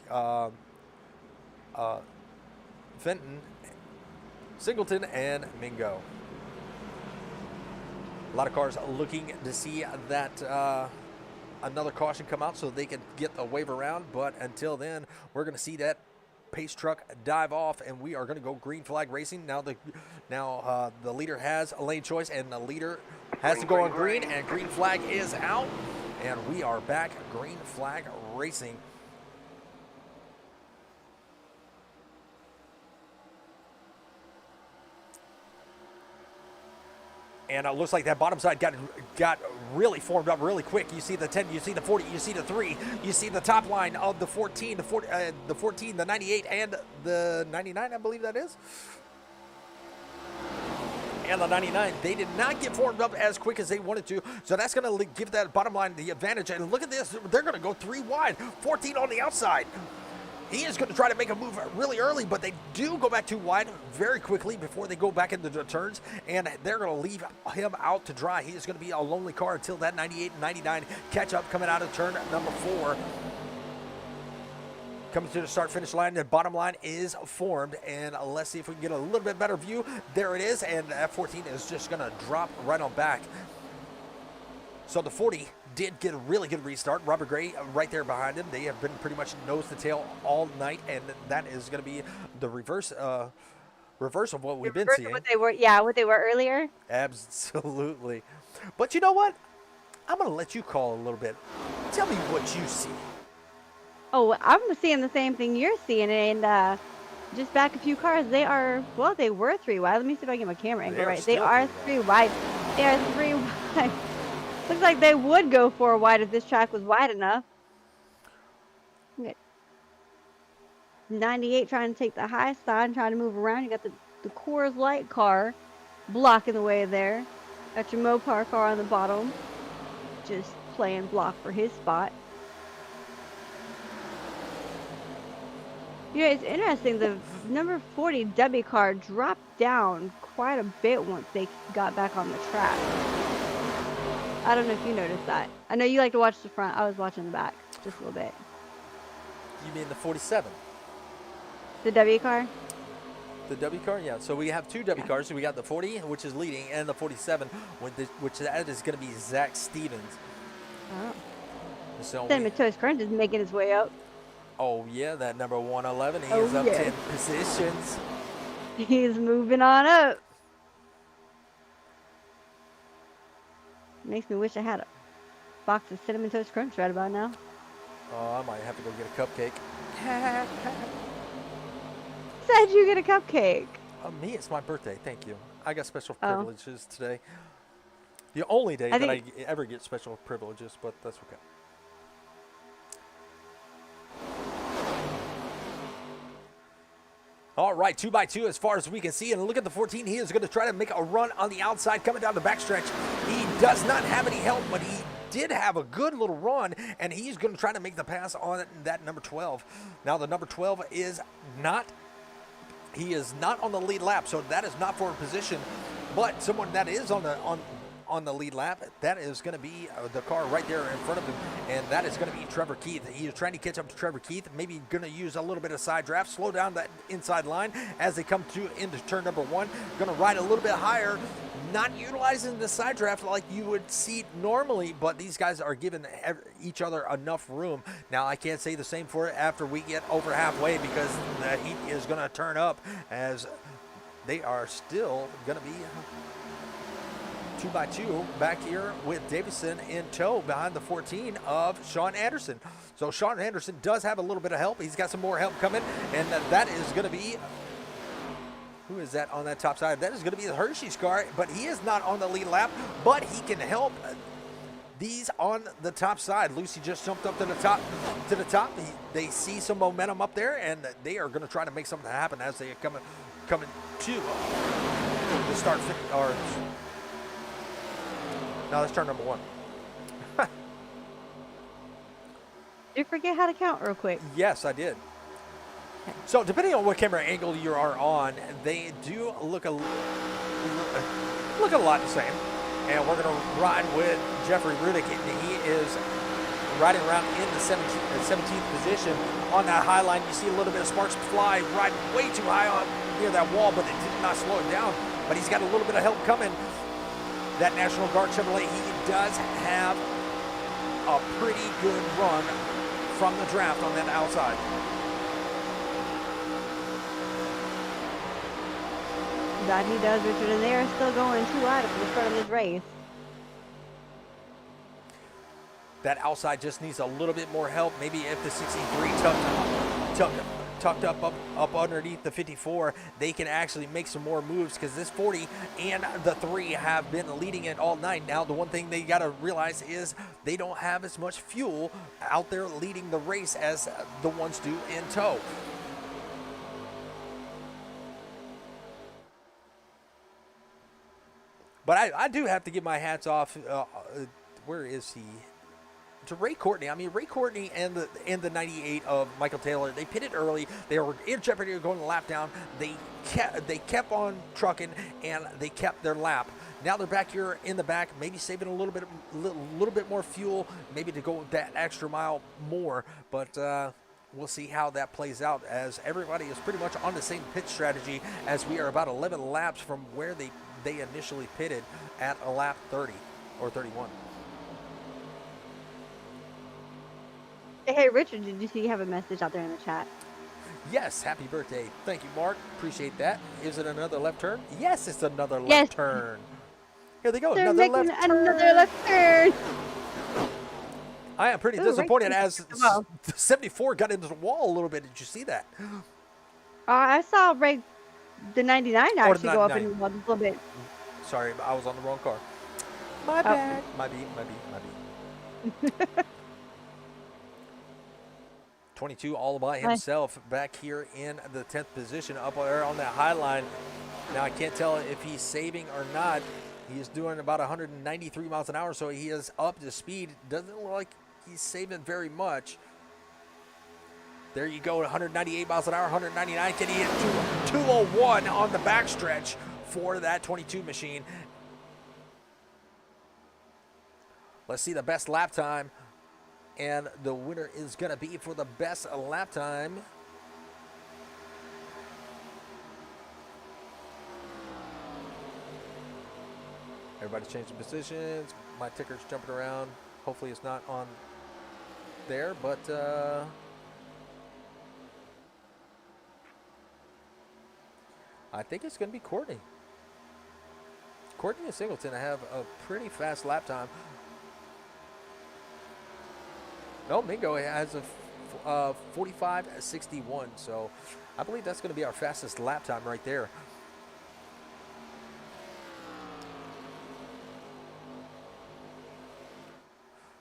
Fenton, Singleton, and Mingo. A lot of cars looking to see that another caution come out so they can get the wave around, but until then, we're going to see that pace truck dive off, and we are going to go green flag racing. Now the leader has a lane choice, and the leader has to go on green, and green flag is out, and we are back green flag racing. And it looks like that bottom side got really formed up really quick. You see the 10, you see the 40, you see the 3, you see the top line of the 14, the 14, the 98, and the 99, I believe that is. And the 99, they did not get formed up as quick as they wanted to, so that's going to give that bottom line the advantage. And look at this, they're going to go 3 wide, 14 on the outside. He is going to try to make a move really early, but they do go back 2 wide very quickly before they go back into the turns, and they're going to leave him out to dry. He is going to be a lonely car until that 98 and 99 catch up coming out of turn number 4. Coming to the start-finish line, the bottom line is formed, and let's see if we can get a little bit better view. There it is, and that 14 is just going to drop right on back. So the 40 did get a really good restart. Robert Gray right there behind him. They have been pretty much nose to tail all night, and that is going to be the reverse of what we've been seeing. What they were earlier. Absolutely. But you know what? I'm going to let you call a little bit. Tell me what you see. Oh, I'm seeing the same thing you're seeing, and just back a few cars. They were 3 wide. Let me see if I can get my camera angle right. They are 3 wide. They are 3 wide. Looks like they would go 4 wide if this track was wide enough. 98 trying to take the high side and trying to move around. You got the Coors Light car blocking the way there. Got your Mopar car on the bottom, just playing block for his spot. Yeah, it's interesting. The number 40 W car dropped down quite a bit once they got back on the track. I don't know if you noticed that. I know you like to watch the front. I was watching the back just a little bit. You mean the 47? The W car? The W car, yeah. So we have 2 W cars. So we got the 40, which is leading, and the 47, which that is going to be Zach Stevens. Oh. So Cinnamon Toast Crunch is making his way up. Oh, yeah, that number 111. He is up 10 positions. He's moving on up. Makes me wish I had a box of Cinnamon Toast Crunch right about now. Oh, I might have to go get a cupcake. Said you get a cupcake. Me, it's my birthday. Thank you. I got special privileges today. The only day that I ever get special privileges, but that's okay. All right, 2x2 as far as we can see. And look at the 14. He is going to try to make a run on the outside coming down the backstretch. He does not have any help, but he did have a good little run, and he's going to try to make the pass on that number 12. Now, the number 12 is not, he is not on the lead lap, so that is not for a position. But someone that is on the lead lap, that is going to be the car right there in front of him, and that is going to be Trevor Keith. He is trying to catch up to Trevor Keith, maybe going to use a little bit of side draft, slow down that inside line as they come into turn number 1, going to ride a little bit higher, not utilizing the side draft like you would see normally, but these guys are giving each other enough room. Now, I can't say the same for it after we get over halfway, because the heat is going to turn up as they are still going to be 2x2 back here with Davison in tow behind the 14 of Sean Anderson. So Sean Anderson does have a little bit of help. He's got some more help coming, and that is going to be, who is that on that top side? That is going to be the Hershey's car, but he is not on the lead lap, but he can help these on the top side. Lucy just jumped up to the top. They see some momentum up there, and they are going to try to make something happen as they come coming to the start, or no, that's turn number 1. Did you forget how to count real quick? Yes, I did. So depending on what camera angle you are on, they do look a lot the same. And we're going to ride with Jeffrey Rudick, and he is riding around in the 17th position. On that high line, you see a little bit of sparks fly, riding way too high on near that wall, but it did not slow him down. But he's got a little bit of help coming. That National Guard Chevrolet, he does have a pretty good run from the draft on that outside. That he does, Richard, and they are still going 2 wide for the front of this race. That outside just needs a little bit more help. Maybe if the 63 tucked up underneath the 54, they can actually make some more moves, because this 40 and the 3 have been leading it all night. Now, the one thing they got to realize is they don't have as much fuel out there leading the race as the ones do in tow. But I do have to give my hats off. Where is he? To Ray Courtney. I mean, Ray Courtney and the 98 of Michael Taylor, they pitted early. They were in jeopardy of going a lap down. They kept on trucking, and they kept their lap. Now they're back here in the back, maybe saving a little bit more fuel, maybe to go that extra mile more. But we'll see how that plays out, as everybody is pretty much on the same pit strategy, as we are about 11 laps from where they initially pitted at a lap 30 or 31. Hey, Richard, did you see you have a message out there in the chat? Yes, happy birthday. Thank you, Mark. Appreciate that. Is it another left turn? Yes, it's another left turn. Here they go. They're another making left turn. another left turn. I am pretty disappointed as the 74 got into the wall a little bit. Did you see that? I saw the 99 actually go up 99. in the wall just a little bit. Sorry, I was on the wrong car. My bad. My B. 22 all by himself back here in the 10th position up there on that high line. Now I can't tell if he's saving or not. He is doing about 193 miles an hour, so he is up to speed. Doesn't look like he's saving very much. There you go, 198 miles an hour, 199. Can he hit 201 on the backstretch for that 22 machine? Let's see the best lap time. And the winner is going to be for the best lap time. Everybody's changing positions. My ticker's jumping around. Hopefully it's not on there, but I think it's going to be Courtney. Courtney and Singleton have a pretty fast lap time. No, Mingo has a 45.61, so I believe that's going to be our fastest lap time right there.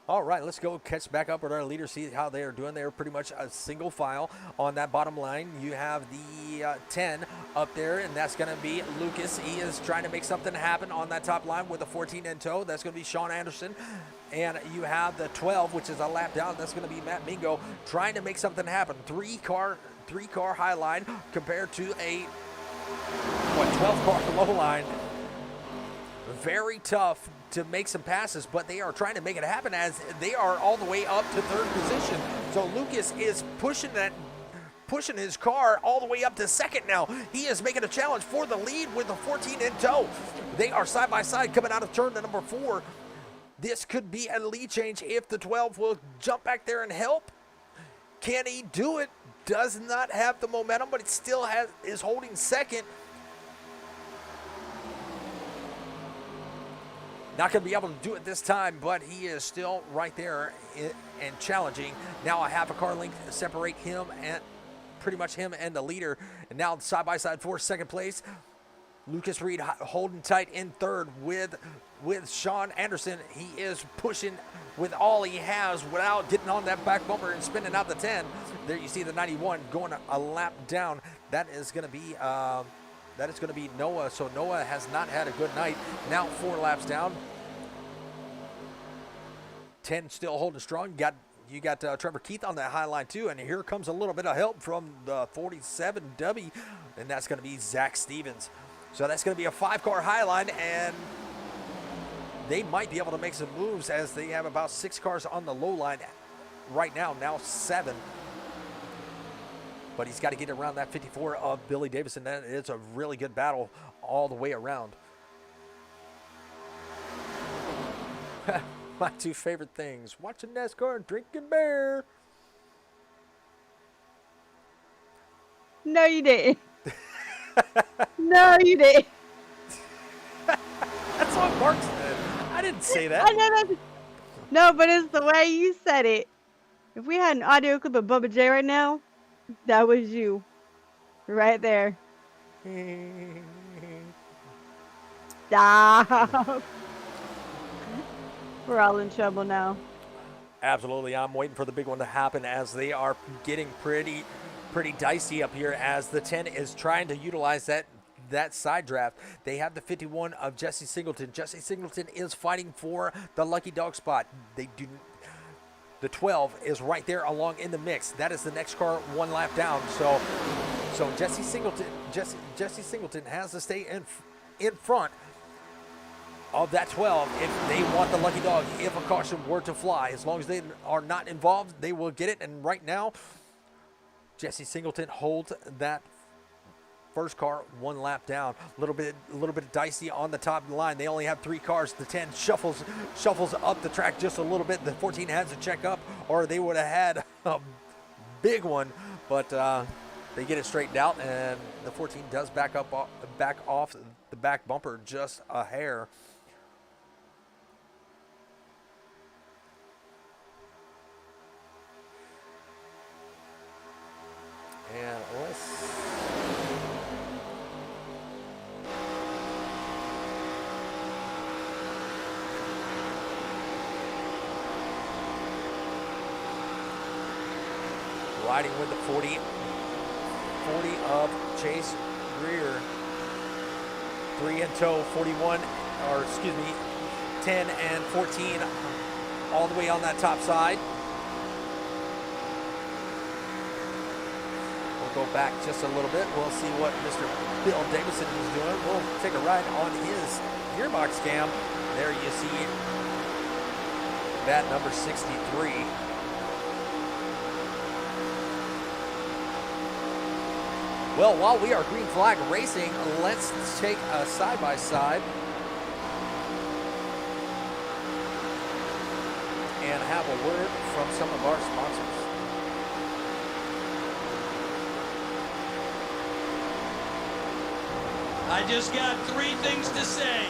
All right, let's go catch back up with our leaders, see how they are doing. They are pretty much a single file on that bottom line. You have the 10 up there, and that's going to be Lucas. He is trying to make something happen on that top line with a 14 in tow. That's going to be Sean Anderson. And you have the 12, which is a lap down. That's going to be Matt Mingo trying to make something happen. Three car high line compared to a 12-car low line. Very tough to make some passes, but they are trying to make it happen as they are all the way up to third position. So Lucas is pushing his car all the way up to second now. He is making a challenge for the lead with the 14 in tow. They are side by side coming out of turn to number 4. This could be a lead change if the 12 will jump back there and help. Can he do it? Does not have the momentum, but it still is holding second. Not going to be able to do it this time, but he is still right there and challenging. Now a half a car length separate him and pretty much him and the leader. And now side by side for second place. Lucas Reed holding tight in third with Sean Anderson. He is pushing with all he has without getting on that back bumper and spinning out the 10. There you see the 91 going a lap down. That is going to be That is going to be Noah. So Noah has not had a good night. Now 4 laps down. 10 still holding strong. You got Trevor Keith on that high line too, and here comes a little bit of help from the 47W, and that's going to be Zach Stevens. So that's going to be a 5-car high line, and they might be able to make some moves as they have about 6 cars on the low line right now 7. But he's got to get around that 54 of Billy Davison. That is a really good battle all the way around. My 2 favorite things, watching NASCAR and drinking beer. No, you didn't. No, you didn't. That's what Mark said. I didn't say that. I know that. No, but it's the way you said it. If we had an audio clip of Bubba J right now, that was you. Right there. Stop. We're all in trouble now. Absolutely. I'm waiting for the big one to happen as they are getting pretty dicey up here as the 10 is trying to utilize that side draft. They have the 51 of Jesse Singleton. Jesse Singleton is fighting for the lucky dog spot. The 12 is right there along in the mix. That is the next car 1 lap down. So Jesse Singleton has to stay in front of that 12 if they want the lucky dog. If a caution were to fly, as long as they are not involved, they will get it. And right now, Jesse Singleton holds that first car 1 lap down. A little bit dicey on the top line. They only have 3 cars. The 10 shuffles up the track just a little bit. The 14 has to check up, or they would have had a big one. But they get it straightened out, and the 14 does back off the back bumper just a hair. And let's riding with the 40 of Chase Greer. 3 in tow, 10 and 14 all the way on that top side. Go back just a little bit. We'll see what Mr. Bill Davison is doing. We'll take a ride on his gearbox cam. There you see that number 63. Well, while we are green flag racing, let's take a side-by-side and have a word from some of our sponsors. I just got 3 things to say.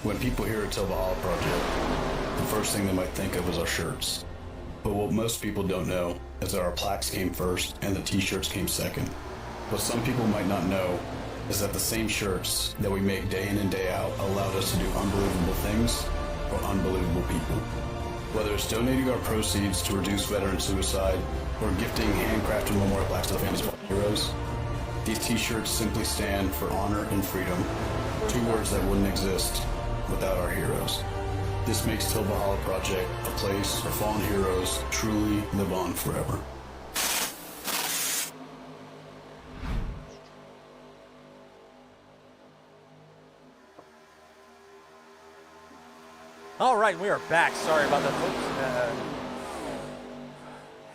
When people hear a Till Valhalla project, the first thing they might think of is our shirts. But what most people don't know is that our plaques came first and the t-shirts came second. What some people might not know is that the same shirts that we make day in and day out allowed us to do unbelievable things for unbelievable people. Whether it's donating our proceeds to reduce veteran suicide or gifting handcrafted memorial plaques to the families of our heroes, these t-shirts simply stand for honor and freedom, two words that wouldn't exist without our heroes. This makes Till Valhalla Project a place where fallen heroes truly live on forever. All right, we are back. Sorry about that, folks.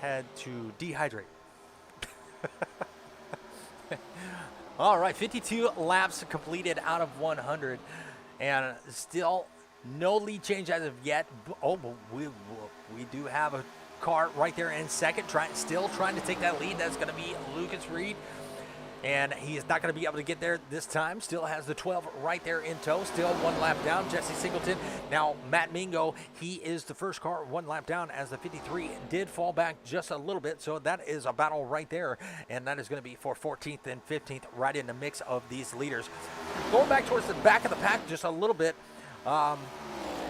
Had to dehydrate. All right, 52 laps completed out of 100, and still no lead change as of yet. Oh, but we do have a car right there in second, still trying to take that lead. That's going to be Lucas Reed. And he is not going to be able to get there this time. Still has the 12 right there in tow. Still one lap down. Jesse Singleton. Now, Matt Mingo, he is the first car one lap down as the 53 did fall back just a little bit. So that is a battle right there. And that is going to be for 14th and 15th right in the mix of these leaders. Going back towards the back of the pack just a little bit.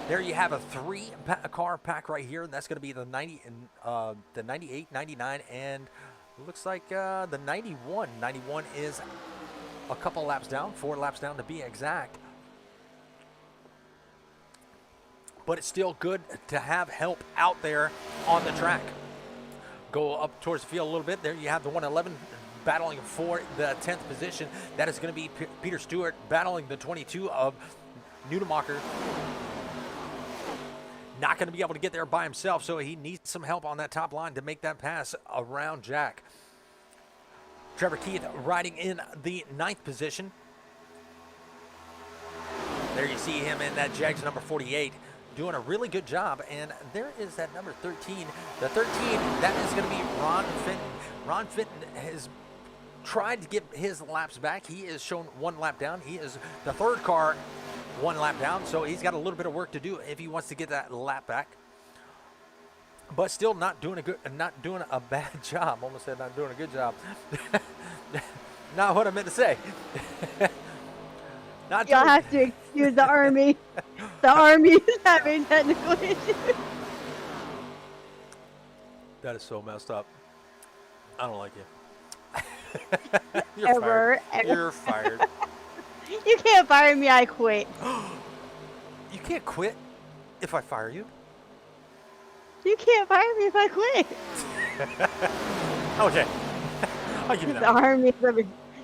There you have a three-car pack right here. And that's going to be the 90, the 98, 99, and looks like the 91. 91 is a couple laps down, 4 laps down to be exact. But it's still good to have help out there on the track. Go up towards the field a little bit. There you have the 111 battling for the 10th position. That is going to be Peter Stewart battling the 22 of Nudemacher. Not going to be able to get there by himself, so he needs some help on that top line to make that pass around Jack. Trevor Keith riding in the 9th position. There you see him in that Jags number 48, doing a really good job. And there is that number 13. The 13, that is going to be Ron Fenton. Ron Fenton has tried to get his laps back. He is shown 1 lap down. He is the 3rd car 1 lap down, so he's got a little bit of work to do if he wants to get that lap back. But still not doing a bad job. Almost said not doing a good job. Not what I meant to say. Y'all have to excuse the Army. The Army is having technical issues. That is so messed up. I don't like you. You're fired. You're fired. You can't fire me, I quit. You can't quit if I fire you. You can't fire me if I quit. Okay. I'll give you that.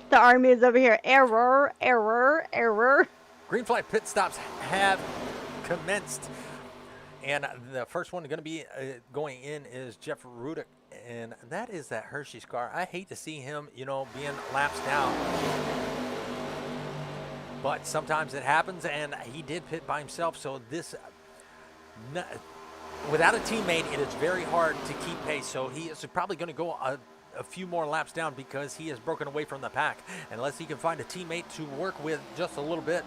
The Army is over here. Error, error, error. Green flag pit stops have commenced. And the first one going to be going in is Jeff Rudick. And that is that Hershey's car. I hate to see him, being laps down. But sometimes it happens, and he did pit by himself. So this, without a teammate, it is very hard to keep pace. So he is probably going to go a few more laps down because he has broken away from the pack. Unless he can find a teammate to work with just a little bit,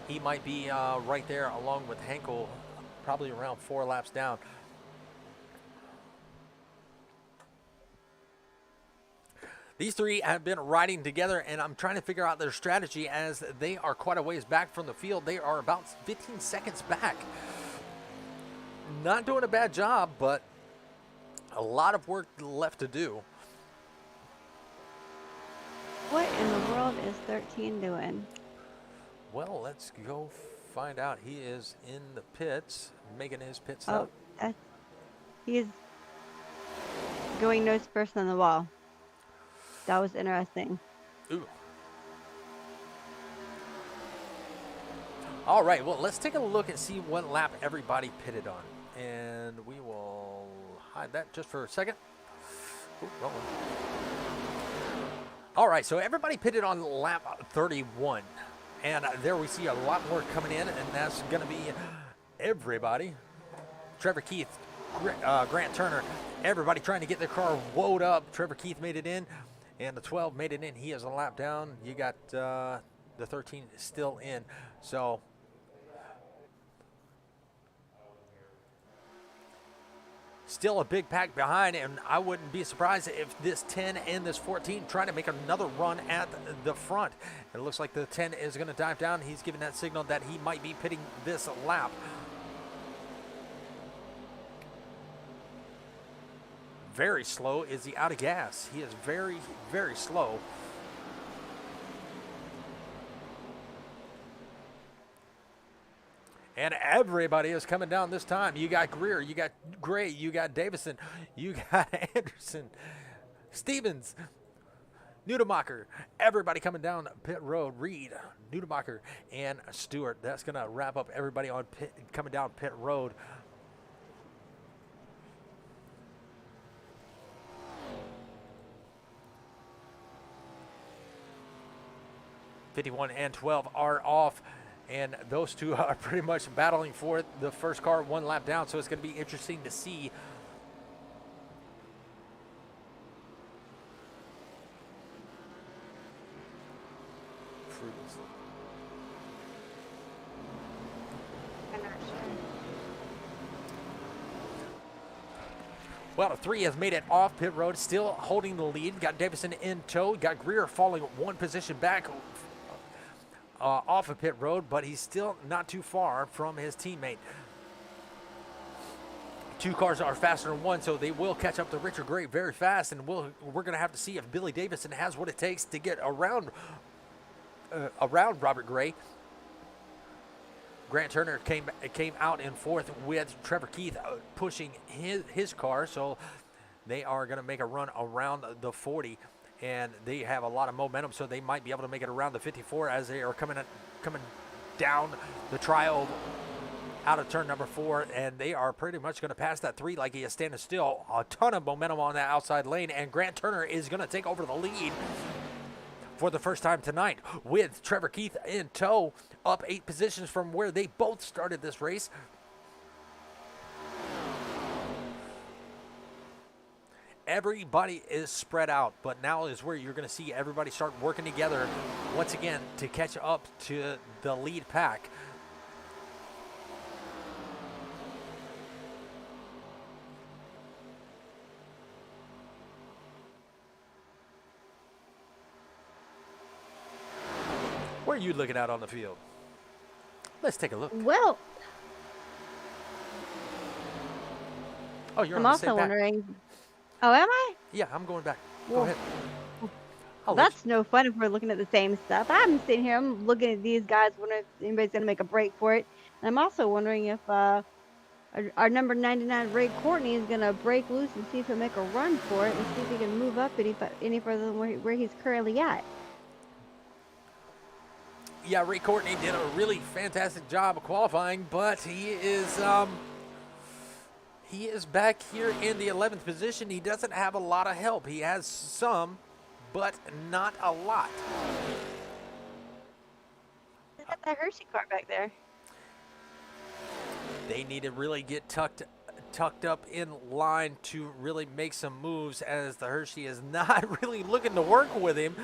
he might be right there along with Henkel, probably around 4 laps down. These three have been riding together, and I'm trying to figure out their strategy as they are quite a ways back from the field. They are about 15 seconds back. Not doing a bad job, but a lot of work left to do. What in the world is 13 doing? Well, let's go find out. He is in the pits, making his pit stop. Oh, he's going nose first on the wall. That was interesting. Ooh. All right, well, let's take a look and see what lap everybody pitted on. And we will hide that just for a second. Ooh, wrong one. All right, so everybody pitted on lap 31. And there we see a lot more coming in, and that's going to be everybody. Trevor Keith, Grant Turner, everybody trying to get their car woed up. Trevor Keith made it in. And the 12 made it in. He is a lap down. You got the 13 still in. So Still a big pack behind, and I wouldn't be surprised if this 10 and this 14 try to make another run at the front. It looks like the 10 is going to dive down. He's giving that signal that he might be pitting this lap. Very slow. Is he out of gas? He is very, very slow. And everybody is coming down this time. You got Greer, you got Gray, you got Davison, you got Anderson, Stevens, Nudemacher. Everybody coming down pit road. Reed, Nudemacher, and Stewart. That's going to wrap up everybody on coming down pit road. '51 and 12 are off. And those two are pretty much battling for the first car one lap down. So it's going to be interesting to see. Well, the 3 has made it off pit road, still holding the lead. Got Davison in tow. Got Greer falling one position back off of pit road, but he's still not too far from his teammate. 2 cars are faster than 1, so they will catch up to Richard Gray very fast, and we're going to have to see if Billy Davison has what it takes to get around Robert Gray. Grant Turner came out in 4th with Trevor Keith pushing his car, so they are going to make a run around the 40. And they have a lot of momentum, so they might be able to make it around the 54 as they are coming down the trial out of turn number 4, and they are pretty much going to pass that 3 like he is standing still. A ton of momentum on that outside lane, and Grant Turner is going to take over the lead for the first time tonight with Trevor Keith in tow, up 8 positions from where they both started this race. Everybody is spread out, but now is where you're going to see everybody start working together once again to catch up to the lead pack. Where are you looking at on the field? Let's take a look. Well, Oh, you're I'm on the same also pack. wondering. Oh, am I? Yeah, I'm going back. Go Well, ahead. Well, I'll let that's no fun if we're looking at the same stuff. I'm sitting here, I'm looking at these guys, wondering if anybody's going to make a break for it. And I'm also wondering if our number 99, Ray Courtney, is going to break loose and see if he'll make a run for it and see if he can move up any further than where he's currently at. Yeah, Ray Courtney did a really fantastic job of qualifying, but he is back here in the 11th position. He doesn't have a lot of help. He has some, but not a lot. He's got that Hershey car back there. They need to really get tucked up in line to really make some moves, as the Hershey is not really looking to work with him,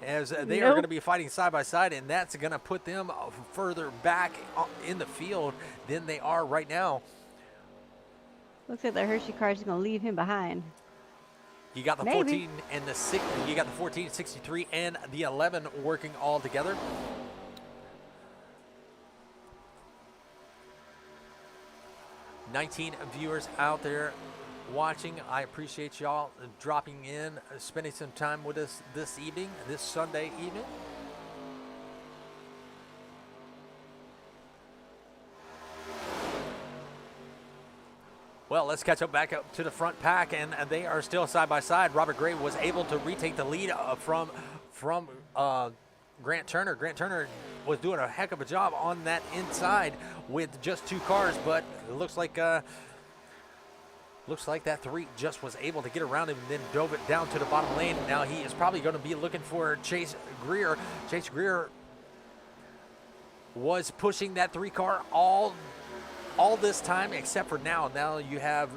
as they are going to be fighting side by side, and that's going to put them further back in the field than they are right now. Looks like the Hershey car is going to leave him behind. You got the Maybe. 14 and the 6. You got the 14, 63, and the 11 working all together. $19 viewers out there watching. I appreciate y'all dropping in, spending some time with us this evening, this Sunday evening. Well, let's catch up back up to the front pack, and they are still side by side. Robert Gray was able to retake the lead from Grant Turner. Grant Turner was doing a heck of a job on that inside with just 2 cars, but it looks like that 3 just was able to get around him and then dove it down to the bottom lane. Now he is probably going to be looking for Chase Greer. Chase Greer was pushing that 3 car all this time except for now. Now you have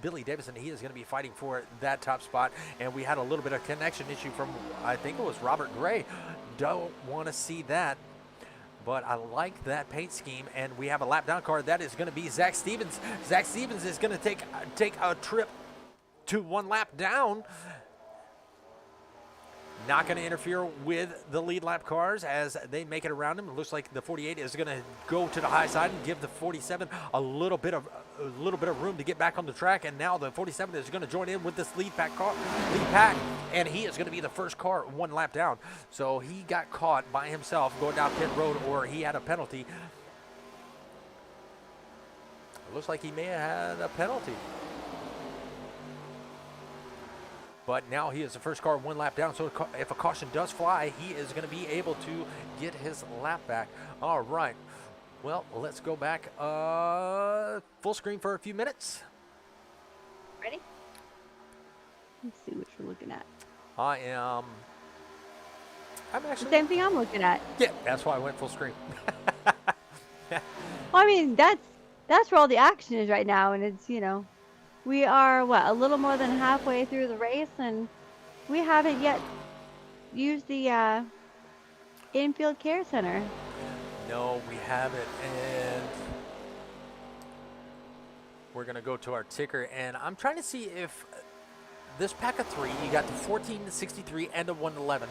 Billy Davison. He is going to be fighting for that top spot, and we had a little bit of connection issue from, I think it was Robert Gray. Don't want to see that. but I like that paint scheme, and we have a lap down car. That is going to be Zach Stevens. Zach Stevens is going to take a trip to 1 lap down. Not going to interfere with the lead lap cars as they make it around him. It looks like the 48 is going to go to the high side and give the 47 a little bit of room to get back on the track. And now the 47 is going to join in with this lead pack, and he is going to be the first car 1 lap down. So he got caught by himself going down pit road, or he had a penalty. It looks like he may have had a penalty. But now he is the first car 1 lap down, so if a caution does fly, he is going to be able to get his lap back. All right. Well, let's go back full screen for a few minutes. Ready? Let's see what you're looking at. I'm actually... Same thing I'm looking at. Yeah, that's why I went full screen. Well, I mean, that's where all the action is right now, and it's, you know... We are, a little more than halfway through the race, and we haven't yet used the infield care center. No, we haven't, and we're going to go to our ticker, and I'm trying to see if this pack of 3, you got the 14, the 63, and the 111.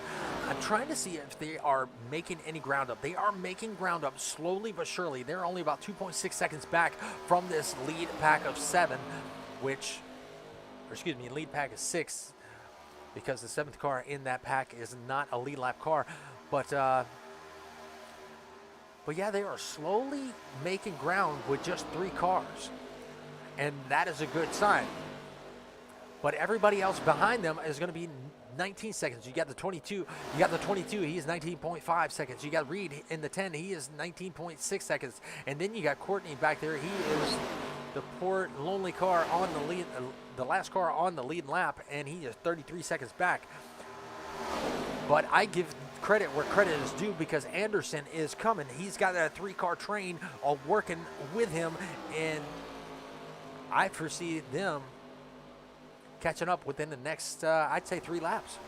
I'm trying to see if they are making any ground up. They are making ground up slowly but surely. They're only about 2.6 seconds back from this lead pack of 7. Lead pack is 6, because the 7th car in that pack is not a lead lap car. But yeah, they are slowly making ground with just 3 cars, and that is a good sign. But everybody else behind them is going to be 19 seconds. You got the 22. He is 19.5 seconds. You got Reed in the 10. He is 19.6 seconds. And then you got Courtney back there. He is the poor lonely car on the lead, the last car on the lead lap, and he is 33 seconds back. But I give credit where credit is due, because Anderson is coming. He's got a 3-car train working with him, and I foresee them catching up within the next, I'd say, 3 laps.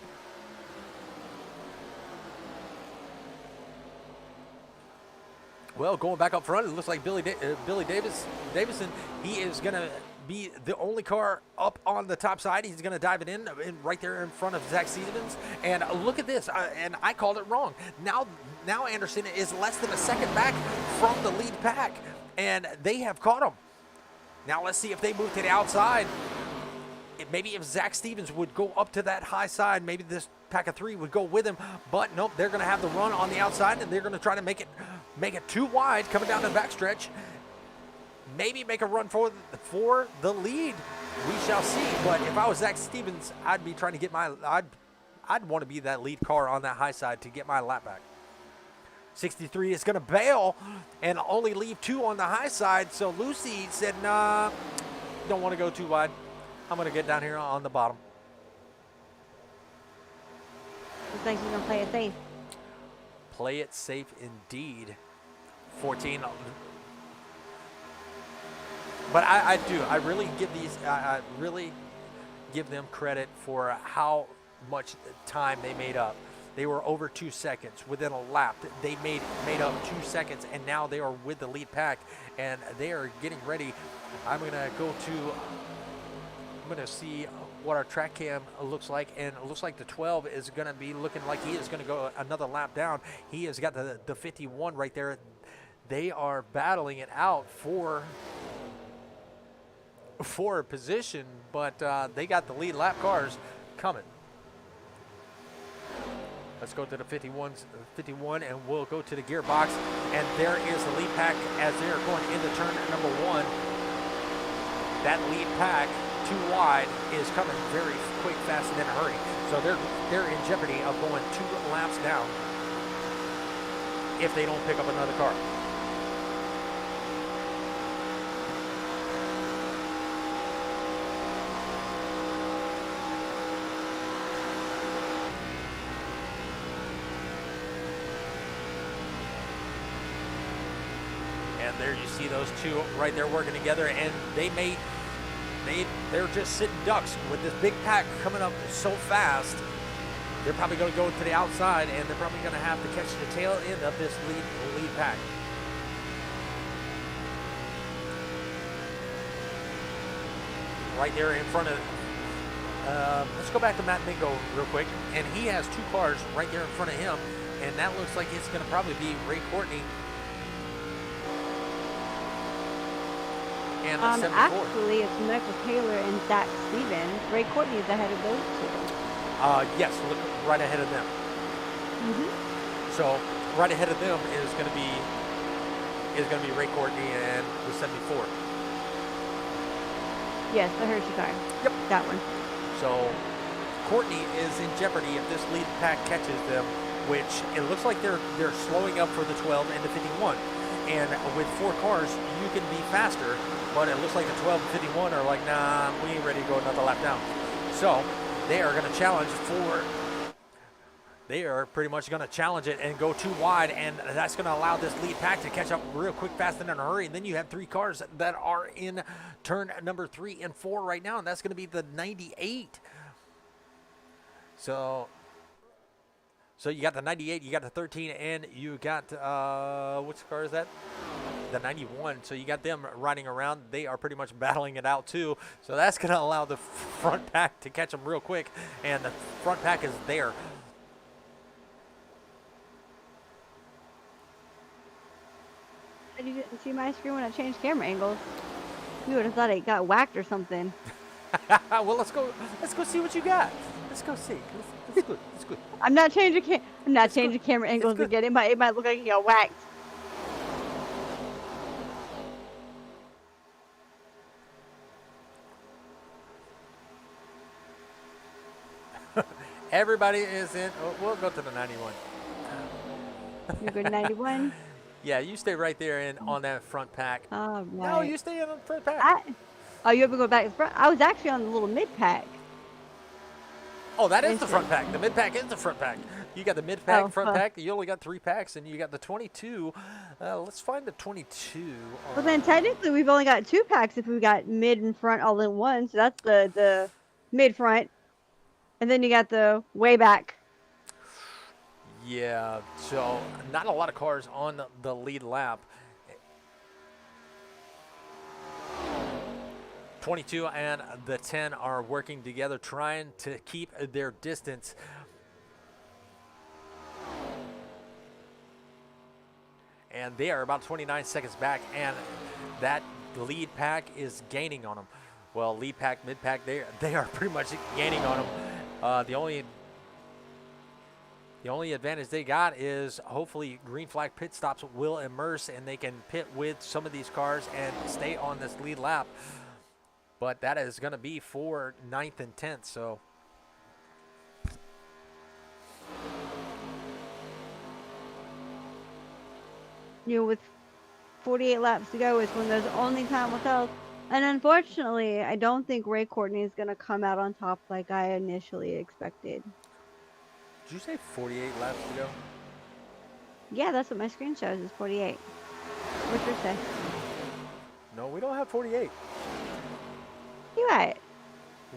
Well, going back up front, it looks like Billy Davison, he is going to be the only car up on the top side. He's going to dive it in right there in front of Zach Stevens. And look at this, and I called it wrong. Now Anderson is less than a second back from the lead pack, and they have caught him. Now let's see if they move to the outside. Maybe if Zach Stevens would go up to that high side, maybe this pack of 3 would go with him. But nope, they're going to have the run on the outside, and they're going to try to make it too wide coming down the backstretch. Maybe make a run for the lead. We shall see. But if I was Zach Stevens, I'd be trying to get I'd want to be that lead car on that high side to get my lap back. 63 is going to bail and only leave 2 on the high side. So Lucy said, nah, don't want to go too wide. I'm going to get down here on the bottom. Looks like she's going to play it safe. Play it safe indeed. 14. But I really give them credit for how much time they made up. They were over 2 seconds within a lap. They made up 2 seconds, and now they are with the lead pack, and they are getting ready. I'm going to see what our track cam looks like, and it looks like the 12 is going to be looking like he is going to go another lap down. He has got the 51 right there. They are battling it out for a position, but they got the lead lap cars coming. Let's go to the 51, and we'll go to the gearbox, and there is the lead pack as they are going into turn number 1. That lead pack, too wide, is coming very quick, fast, and in a hurry. So they're in jeopardy of going 2 laps down if they don't pick up another car. And there you see those 2 right there working together, and they're just sitting ducks with this big pack coming up so fast. they're probably going to go to the outside, and they're probably going to have to catch the tail end of this lead pack. Right there in front of, let's go back to Matt Mingo real quick, and he has 2 cars right there in front of him, and that looks like it's going to probably be Ray Courtney and the 74. Actually, it's Michael Taylor and Zach Stevens. Ray Courtney is ahead of those 2. Yes, look right ahead of them. So right ahead of them is going to be Ray Courtney and the 74. Yes, the Hershey car. Yep, that one. So Courtney is in jeopardy if this lead pack catches them, which it looks like they're slowing up for the 12 and the 51. And with 4 cars, you can be faster, but it looks like the 12 and 51 are like, nah, we ain't ready to go another lap down. So they are going to challenge for. They are pretty much going to challenge it and go too wide, and that's going to allow this lead pack to catch up real quick, fast, and in a hurry. And then you have 3 cars that are in turn number 3 and 4 right now, and that's going to be the 98. So you got the 98, you got the 13, and you got, which car is that? The 91. So you got them riding around. They are pretty much battling it out too. So that's going to allow the front pack to catch them real quick, and the front pack is there. You didn't see my screen when I changed camera angles. You would have thought it got whacked or something. Well, let's go see what you got. Let's go see. It's good. It's good. I'm not changing camera angles again. It might look like it got whacked. Everybody is in. Oh, we'll go to the 91. You go to 91. Yeah, you stay right there on that front pack. All right. No, you stay on the front pack. You have to go back to the front? I was actually on the little mid pack. Oh, that is the front pack. The mid pack is the front pack. You got the mid pack, front pack. You only got 3 packs, and you got the 22. Let's find the 22. Well, then technically we've only got 2 packs if we got mid and front all in one. So that's the mid front, and then you got the way back. Yeah, so not a lot of cars on the lead lap. 22 and the 10 are working together, trying to keep their distance. And they are about 29 seconds back, and that lead pack is gaining on them. Well, lead pack, mid pack, they are pretty much gaining on them. The only advantage they got is hopefully green flag pit stops will immerse, and they can pit with some of these cars and stay on this lead lap. But that is going to be for 9th and 10th. So with 48 laps to go is when there's only time will tell. And unfortunately, I don't think Ray Courtney is going to come out on top like I initially expected. Did you say 48 laps to go? Yeah, that's what my screen shows is 48. What's your say? No, we don't have 48. You right.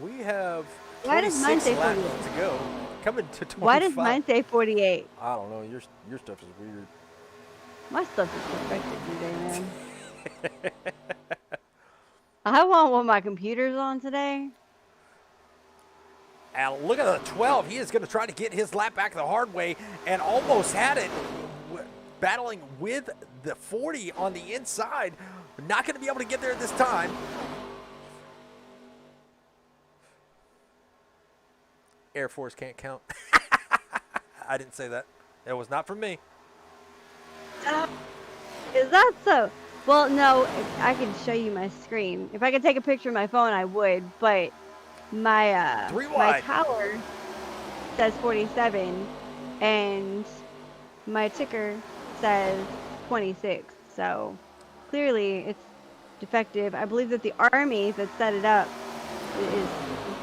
We have Why does mine 26 say laps 48? to go. Coming to 25. Why does mine say 48? I don't know. Your stuff is weird. My stuff is perfected today, man. I want what my computer's on today. And look at the 12. He is going to try to get his lap back the hard way and almost had it, battling with the 40 on the inside. Not going to be able to get there this time. Air Force can't count. I didn't say that. It was not from me. Is that so? Well, no, I can show you my screen. If I could take a picture of my phone, I would, but my tower says 47 and my ticker says 26. So clearly it's defective. I believe that the Army that set it up is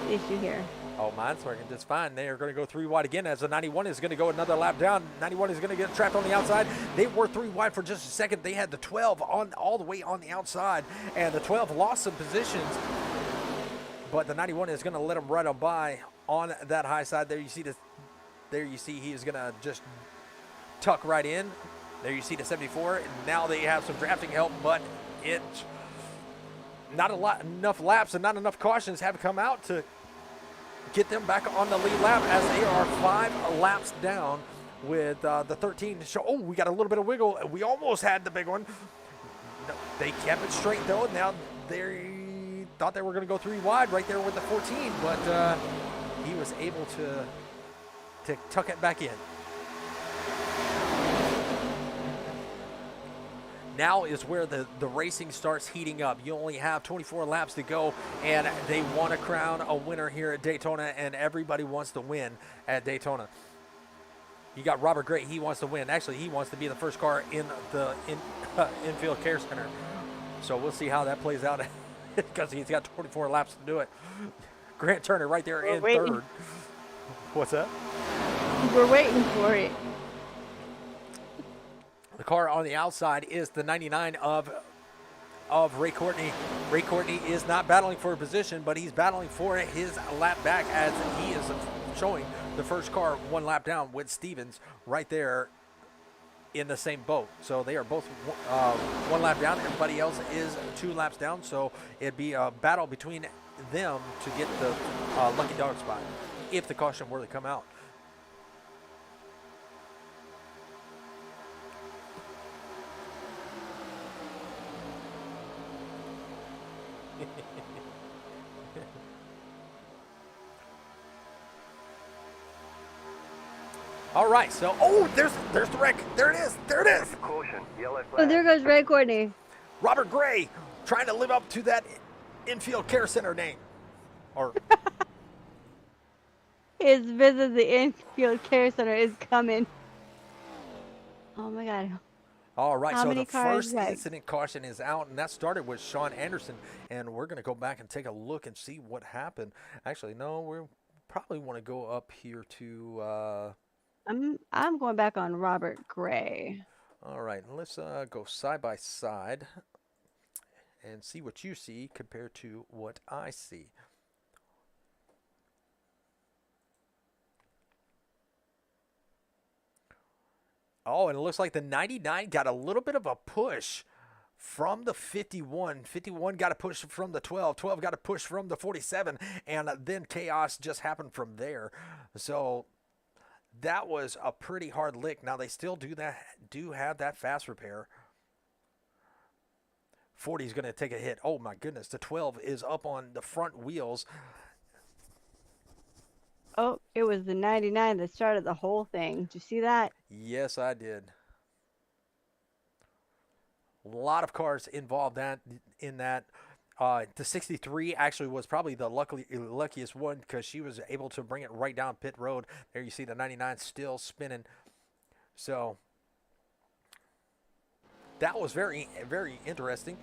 the issue here. Oh, mine's working just fine. They are going to go 3 wide again as the 91 is going to go another lap down. 91 is going to get trapped on the outside. They were 3 wide for just a second. They had the 12 on all the way on the outside, and the 12 lost some positions. But the 91 is going to let them right on by on that high side there. You see the There you see he is going to just tuck right in. There you see the 74. And now they have some drafting help, but it's not enough laps and not enough cautions have come out to get them back on the lead lap as they are 5 laps down with the 13. Oh, we got a little bit of wiggle. We almost had the big one. No, they kept it straight though. Now they thought they were going to go 3 wide right there with the 14, but he was able to tuck it back in. Now is where the racing starts heating up. You only have 24 laps to go, and they want to crown a winner here at Daytona, and everybody wants to win at Daytona. You got Robert Gray. He wants to win. Actually, he wants to be the first car in the infield care center. So we'll see how that plays out because he's got 24 laps to do it. Grant Turner right there in third. What's that? We're waiting for it. The car on the outside is the 99 of Ray Courtney. Ray Courtney is not battling for a position, but he's battling for his lap back as he is showing the first car 1 lap down with Stevens right there in the same boat. So they are both 1 lap down. Everybody else is 2 laps down. So it'd be a battle between them to get the lucky dog spot if the caution were to come out. All right, so there's the wreck. There it is. There it is. Caution, yellow Oh, flag. there goes Ray Courtney. Robert Gray trying to live up to that infield care center name. Or His visit to the infield care center is coming. Oh my God. all right, How so many the cars first wrecked? incident caution is out, and that started with Sean Anderson. And we're going to go back and take a look and see what happened. Actually, no, we probably want to go up here to. I'm going back on Robert Gray. All right, let's go side by side and see what you see compared to what I see. Oh, and it looks like the 99 got a little bit of a push from the 51. 51 got a push from the 12. 12 got a push from the 47. And then chaos just happened from there. So that was a pretty hard lick. Now they still do have that fast repair. 40 is going to take a hit. Oh my goodness. The 12 is up on the front wheels. Oh, it was the 99 that started the whole thing. Did you see that? Yes, I did. A lot of cars involved in that. The 63 actually was probably the luckiest one because she was able to bring it right down pit road. There you see the 99 still spinning. So that was very, very interesting.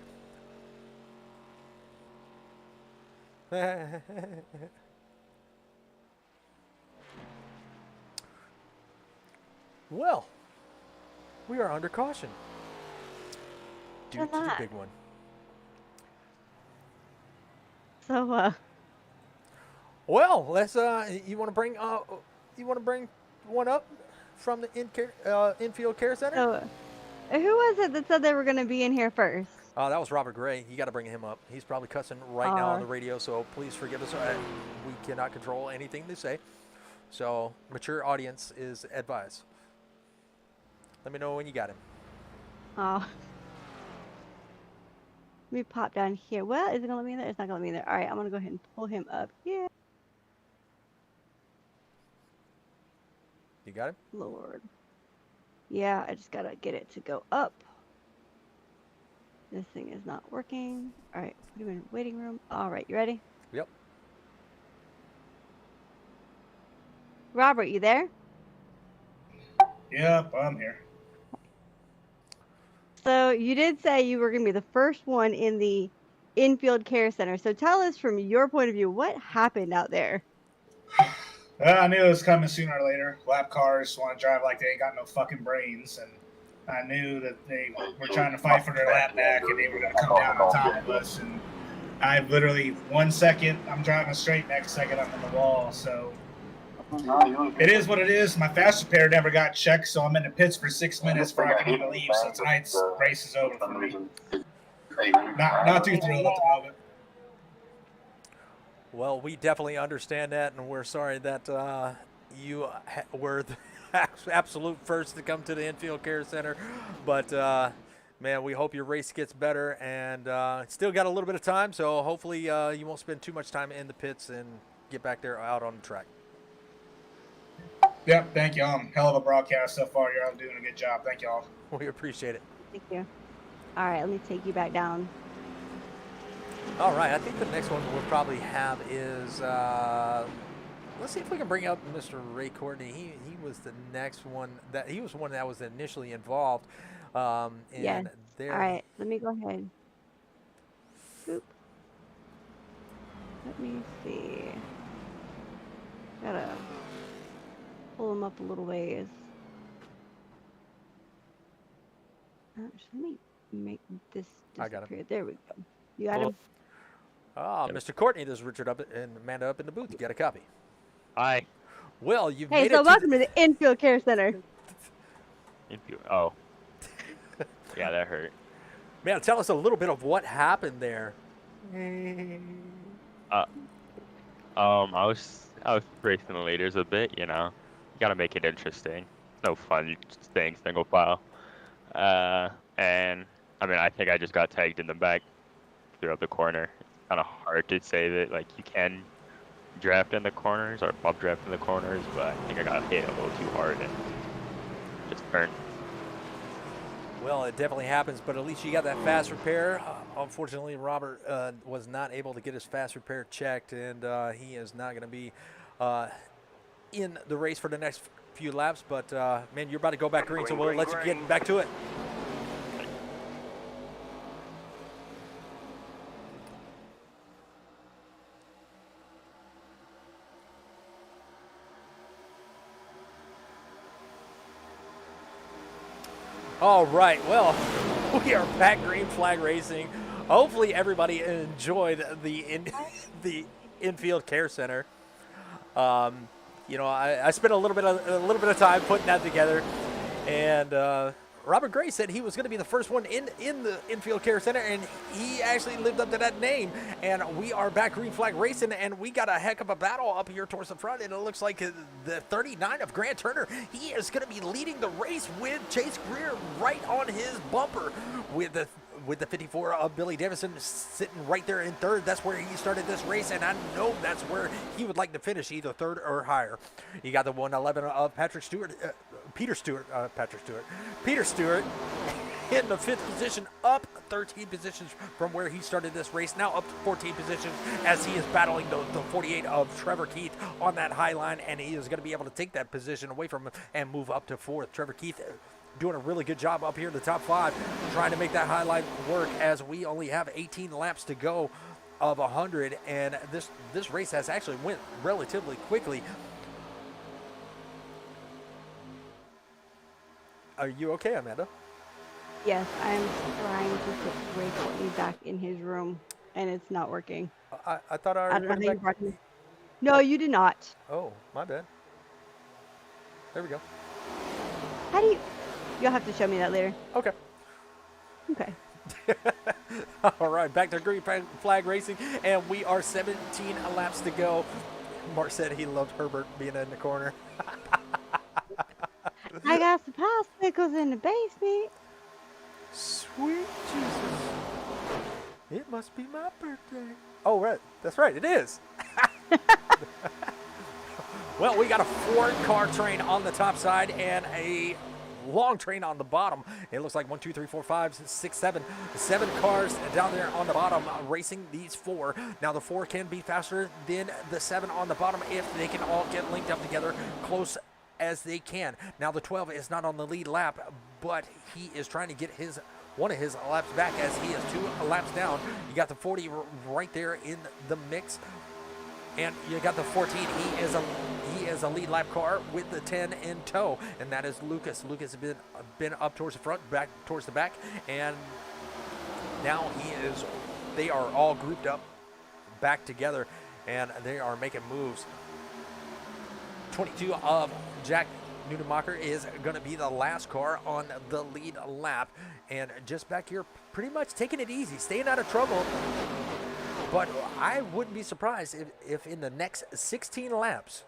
Well, we are under caution due to the big one. So, Well, let's. You want to bring one up from the infield care center? so who was it that said they were going to be in here first? That was Robert Gray. You got to bring him up. He's probably cussing right now on the radio, so please forgive us. We cannot control anything they say. So, mature audience is advised. Let me know when you got him. Oh. Let me pop down here. Well, is it going to let me in there? It's not going to let me in there. All right, I'm going to go ahead and pull him up here. You got him? Lord. Yeah, I just got to get it to go up. This thing is not working. All right, put him in waiting room. All right, you ready? Yep. Robert, you there? Yep, I'm here. So you did say you were going to be the first one in the infield care center. So tell us from your point of view, what happened out there? Well, I knew it was coming sooner or later. Lap cars want to drive like they ain't got no fucking brains, and I knew that they were trying to fight for their lap back, and they were going to come down on top of us. And I literally, 1 second, I'm driving straight, next second I'm in the wall. So It is what it is. My fast repair never got checked, so I'm in the pits for 6 minutes before I can even leave. So tonight's race is over for me. Not too thrilled at the moment. Well, we definitely understand that, and we're sorry that you were the absolute first to come to the Infield Care Center. But, man, we hope your race gets better, and still got a little bit of time, so hopefully you won't spend too much time in the pits and get back there out on the track. Yep, thank y'all. Hell of a broadcast so far. You're all doing a good job. Thank y'all. We appreciate it. Thank you. All right, let me take you back down. All right, I think the next one we'll probably have is, let's see if we can bring up Mr. Ray Courtney. He was the next one he was one that was initially involved. Yeah. There, All right, let me go ahead. Boop. Let me see. Gotta pull him up a little ways. Let me make this disappear. I got him. There we go. You got him? Mr. Courtney, there's Richard up and Amanda up in the booth. You got a copy. Hi. Well, you've Hey, made so it welcome to the Infield Care Center. Oh. Yeah, that hurt. Man, tell us a little bit of what happened there. I was racing the leaders a bit, you know. You gotta make it interesting. No fun staying single file. And I mean, I think I just got tagged in the back throughout the corner. It's kind of hard to say that like you can draft in the corners or bump draft in the corners, but I think I got hit a little too hard and just turned. Well, it definitely happens, but at least you got that fast repair. Unfortunately, Robert was not able to get his fast repair checked, and he is not going to be in the race for the next few laps. But, man, you're about to go back green, so we'll let you get back to it. All right, well, we are back green flag racing. Hopefully everybody enjoyed the Infield Care Center. You know, I spent a little bit of time putting that together, and Robert Gray said he was going to be the first one in the Infield Care Center, and he actually lived up to that name. And we are back green flag racing, and we got a heck of a battle up here towards the front, and it looks like the 39 of Grant Turner, he is going to be leading the race with Chase Greer right on his bumper with the 54 of Billy Davison sitting right there in third. That's where he started this race, and I know that's where he would like to finish, either third or higher. You got the 111 of Peter Stewart in the 5th position, up 13 positions from where he started this race, now up to 14 positions as he is battling the 48 of Trevor Keith on that high line, and he is going to be able to take that position away from him and move up to 4th. Trevor Keith doing a really good job up here in the top 5, trying to make that high line work as we only have 18 laps to go of 100, and this race has actually went relatively quickly. Are you okay, Amanda? Yes, I'm trying to put Ray Courtney back in his room, and it's not working. I thought I I already don't know put how it you back. brought him. No, you did not. Oh, my bad. There we go. How do you? You'll have to show me that later. Okay. Okay. All right, back to green flag racing, and we are 17 laps to go. Mark said he loved Herbert being in the corner. I got some popsicles in the basement. Sweet Jesus. It must be my birthday. Oh, right. That's right. It is. Well, we got a 4-car train on the top side and a long train on the bottom. It looks like 1, 2, 3, 4, 5, 6, 7. 7 cars down there on the bottom racing these 4. Now, the 4 can be faster than the 7 on the bottom if they can all get linked up together close as they can. Now, the 12 is not on the lead lap, but he is trying to get one of his laps back as he is 2 laps down. You got the 40 right there in the mix, and you got the 14. He is a lead lap car with the 10 in tow, and that is Lucas. Lucas has been up towards the front, back towards the back, and now they are all grouped up back together, and they are making moves 22 of Jack Nunemacher is going to be the last car on the lead lap. And just back here, pretty much taking it easy, staying out of trouble. But I wouldn't be surprised if in the next 16 laps,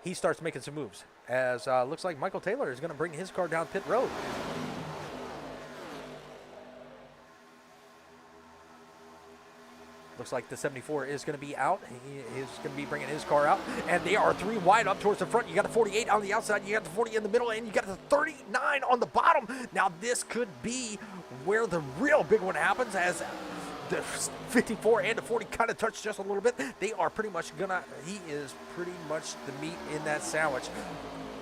he starts making some moves. As looks like Michael Taylor is going to bring his car down pit road. Looks like the 74 is going to be out. He is going to be bringing his car out. And they are 3 wide up towards the front. You got the 48 on the outside. You got the 40 in the middle. And you got the 39 on the bottom. Now, this could be where the real big one happens, as the 54 and the 40 kind of touch just a little bit. They are pretty much going to, he is pretty much the meat in that sandwich.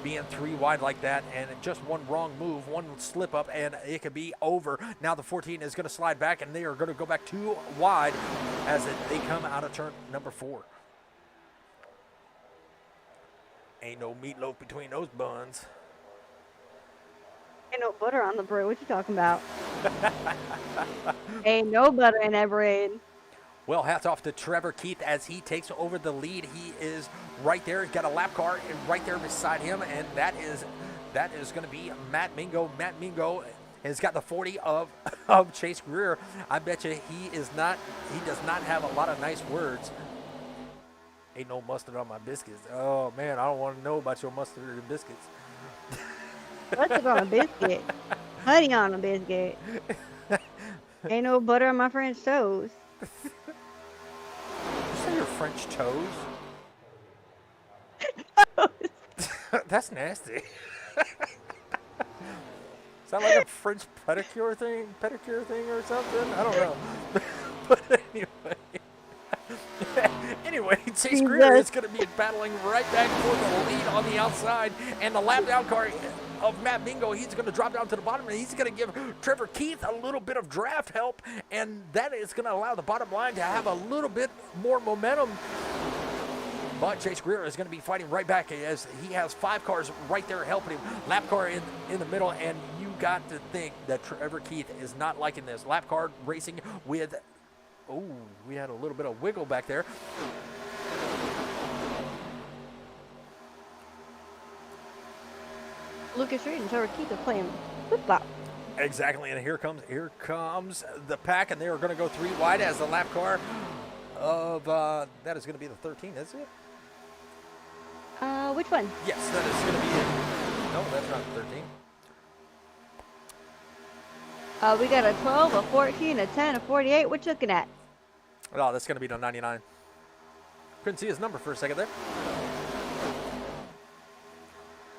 Being 3 wide like that, and just one wrong move, one slip up, and it could be over. Now the 14 is going to slide back, and they are going to go back 2 wide as they come out of turn number 4. Ain't no meatloaf between those buns. Ain't no butter on the bread. What you talking about? Ain't no butter in that bread. Well, hats off to Trevor Keith as he takes over the lead. He is right there. He's got a lap car right there beside him, and that is going to be Matt Mingo. Matt Mingo has got the 40 of Chase Greer. I bet you he does not have a lot of nice words. Ain't no mustard on my biscuits. Oh, man, I don't want to know about your mustard and biscuits. Mustard on a biscuit. Honey on a biscuit. Ain't no butter on my French toast. Did you say your French toes? That's nasty. Is that like a French pedicure thing or something? I don't know. But anyway, Chase Greer is going to be battling right back for the lead on the outside, and the lap down car of Matt Mingo, he's going to drop down to the bottom, and he's going to give Trevor Keith a little bit of draft help, and that is going to allow the bottom line to have a little bit more momentum. But Chase Greer is going to be fighting right back as he has 5 cars right there helping him. Lap car in the middle, and you got to think that Trevor Keith is not liking this. Lap car racing with, oh, we had a little bit of wiggle back there. Lucas Reed and Trevor Keith are playing flip-flop. Exactly, and here comes the pack, and they are going to go 3 wide as the lap car of, that is going to be the 13, is it? Which one? Yes, that is going to be it. No, that's not the 13. We got a 12, a 14, a 10, a 48. What you looking at? Oh, that's going to be the 99. Couldn't see his number for a second there.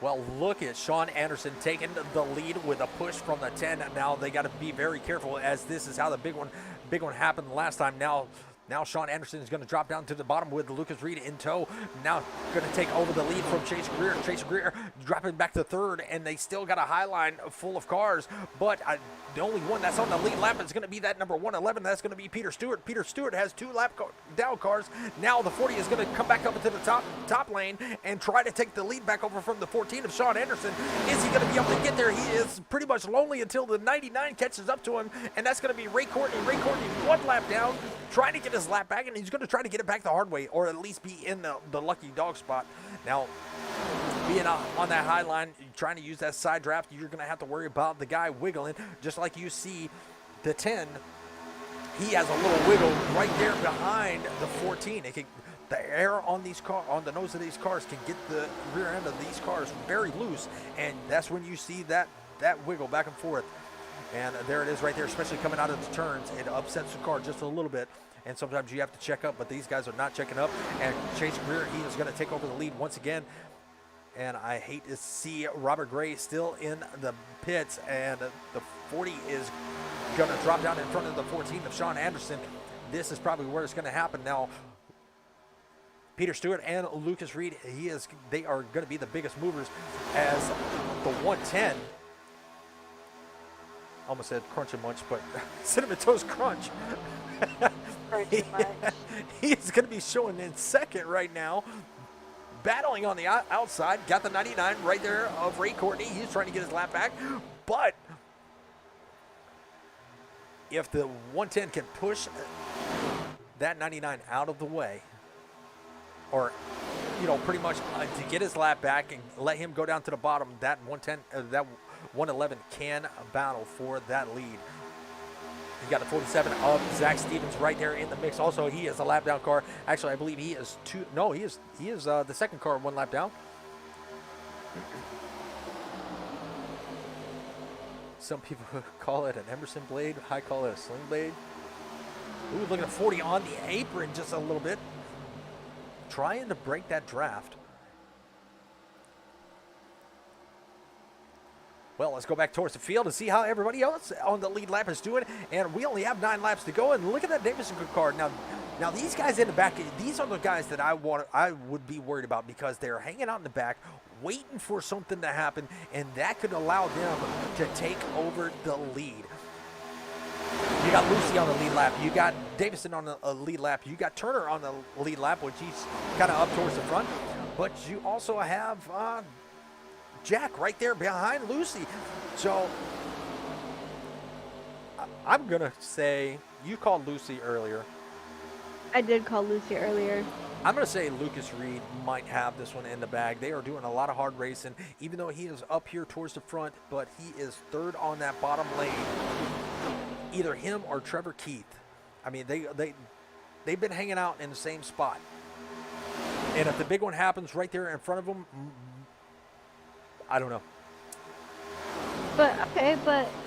Well, look at Sean Anderson taking the lead with a push from the 10. Now they got to be very careful, as this is how the big one happened last time. Now Sean Anderson is going to drop down to the bottom with Lucas Reed in tow. Now going to take over the lead from Chase Greer. Chase Greer dropping back to 3rd, and they still got a high line full of cars. But the only one that's on the lead lap is going to be that number 111. That's going to be Peter Stewart. Peter Stewart has 2 lap down cars. Now the 40 is going to come back up into the top lane and try to take the lead back over from the 14 of Sean Anderson. Is he going to be able to get there? He is pretty much lonely until the 99 catches up to him, and that's going to be Ray Courtney. Ray Courtney 1 lap down, trying to get his lap back, and he's going to try to get it back the hard way, or at least be in the lucky dog spot. Now, being on that high line, trying to use that side draft, you're going to have to worry about the guy wiggling, just like you see the 10. He has a little wiggle right there behind the 14. The air on these on the nose of these cars can get the rear end of these cars very loose, and that's when you see that wiggle back and forth. And there it is right there, especially coming out of the turns. It upsets the car just a little bit, and sometimes you have to check up, but these guys are not checking up. And Chase Greer, he is going to take over the lead once again. And I hate to see Robert Gray still in the pits, and the 40 is going to drop down in front of the 14 of Sean Anderson. This is probably where it's going to happen now. Peter Stewart and Lucas Reed, they are going to be the biggest movers, as the 110, almost said crunch and munch, but Cinnamon Toast Crunch. He's going to be showing in second right now, battling on the outside. Got the 99 right there of Ray Courtney. He's trying to get his lap back, but if the 110 can push that 99 out of the way, or pretty much to get his lap back and let him go down to the bottom. That 110, that 111 can battle for that lead. You got the 47 of Zach Stevens right there in the mix. Also, he is a lap down car. Actually, I believe he is two. No, he is the second car 1 lap down. Some people call it an Emerson blade. I call it a sling blade. Ooh, looking at 40 on the apron just a little bit. Trying to break that draft. Well, let's go back towards the field and see how everybody else on the lead lap is doing. And we only have 9 laps to go. And look at that Davison car. Now these guys in the back, these are the guys that I would be worried about, because they're hanging out in the back, waiting for something to happen, and that could allow them to take over the lead. You got Lucy on the lead lap. You got Davison on the lead lap. You got Turner on the lead lap, which he's kind of up towards the front. But you also have Jack right there behind Lucy. So I'm going to say, you called Lucy earlier. I did call Lucy earlier. I'm going to say Lucas Reed might have this one in the bag. They are doing a lot of hard racing, even though he is up here towards the front, but he is third on that bottom lane. Either him or Trevor Keith. I mean, they've been hanging out in the same spot. And if the big one happens right there in front of them, I don't know. But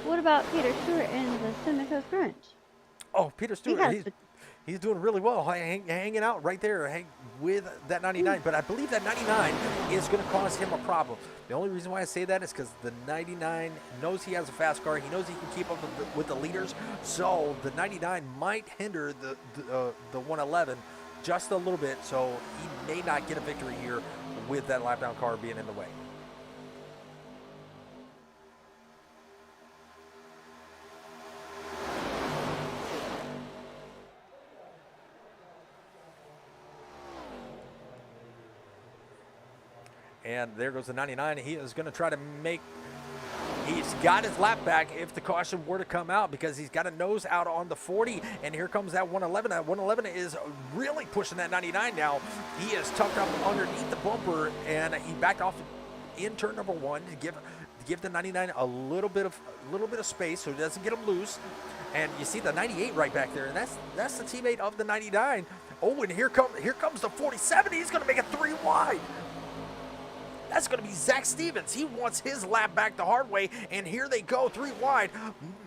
what about Peter Stewart and the Simcoe Crunch? Oh, Peter Stewart, he's doing really well, hanging out right there with that 99. But I believe that 99 is going to cause him a problem. The only reason why I say that is because the 99 knows he has a fast car. He knows he can keep up with the leaders. So the 99 might hinder the 111 just a little bit. So he may not get a victory here with that lap down car being in the way. And there goes the 99. He is going to try to he's got his lap back if the caution were to come out, because he's got a nose out on the 40. And here comes that 111. That 111 is really pushing that 99 now. He is tucked up underneath the bumper, and he backed off in turn number 1 to give the 99 a little bit of space so he doesn't get him loose. And you see the 98 right back there, and that's the teammate of the 99. Oh, and here comes the 47. He's going to make it 3 wide. That's going to be Zach Stevens. He wants his lap back the hard way, and here they go, 3 wide.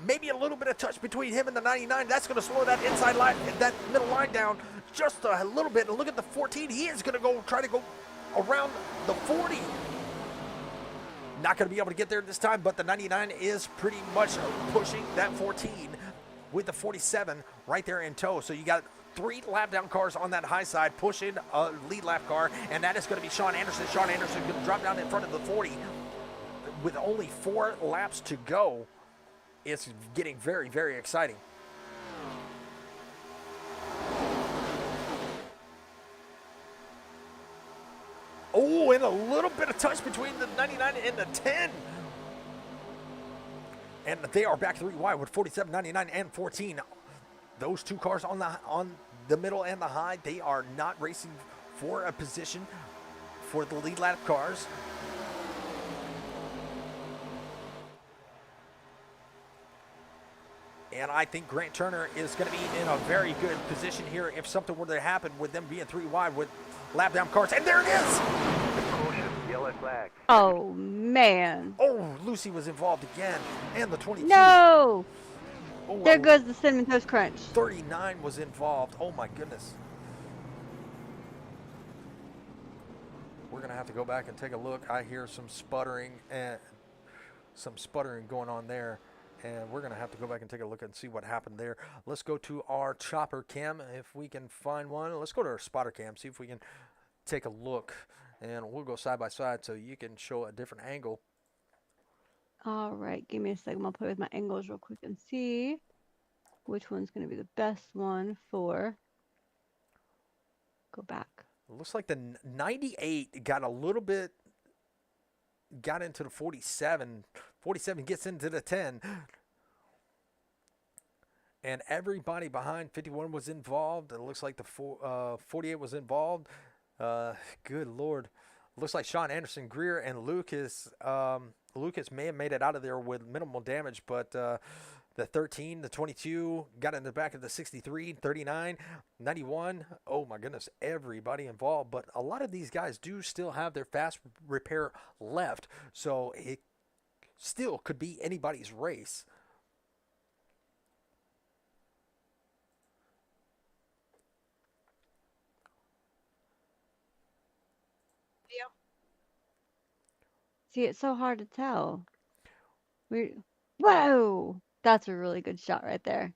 Maybe a little bit of touch between him and the 99. That's going to slow that inside line, that middle line down just a little bit. And look at the 14. He is going to try to go around the 40. Not going to be able to get there this time, but the 99 is pretty much pushing that 14 with the 47 right there in tow. So you got 3 lap down cars on that high side pushing a lead lap car, and that is going to be Sean Anderson. Sean Anderson going to drop down in front of the 40 with only 4 laps to go. It's getting very, very exciting. Oh, and a little bit of touch between the 99 and the 10. And they are back 3 wide with 47, 99, and 14. Those 2 cars on the middle and the high, they are not racing for a position for the lead lap cars. And I think Grant Turner is going to be in a very good position here if something were to happen with them being 3 wide with lap down cars. And there it is! Yellow flag. Oh, man. Oh, Lucy was involved again. And the 22. No! Oh, There goes the Cinnamon Toast Crunch. 39 was involved. Oh my goodness. We're going to have to go back and take a look. I hear some sputtering going on there. And we're going to have to go back and take a look and see what happened there. Let's go to our chopper cam if we can find one. Let's go to our spotter cam, see if we can take a look. And we'll go side by side so you can show a different angle. All right, give me a second. I'll play with my angles real quick and see which one's going to be the best one for. Go back. It looks like the 98 got into the 47. 47 gets into the 10. And everybody behind 51 was involved. It looks like the 48 was involved. Good Lord. Looks like Sean Anderson, Greer, and Lucas may have made it out of there with minimal damage, but the 13, the 22 got in the back of the 63, 39, 91. Oh my goodness, everybody involved. But a lot of these guys do still have their fast repair left, so it still could be anybody's race. See, it's so hard to tell. Whoa! That's a really good shot right there.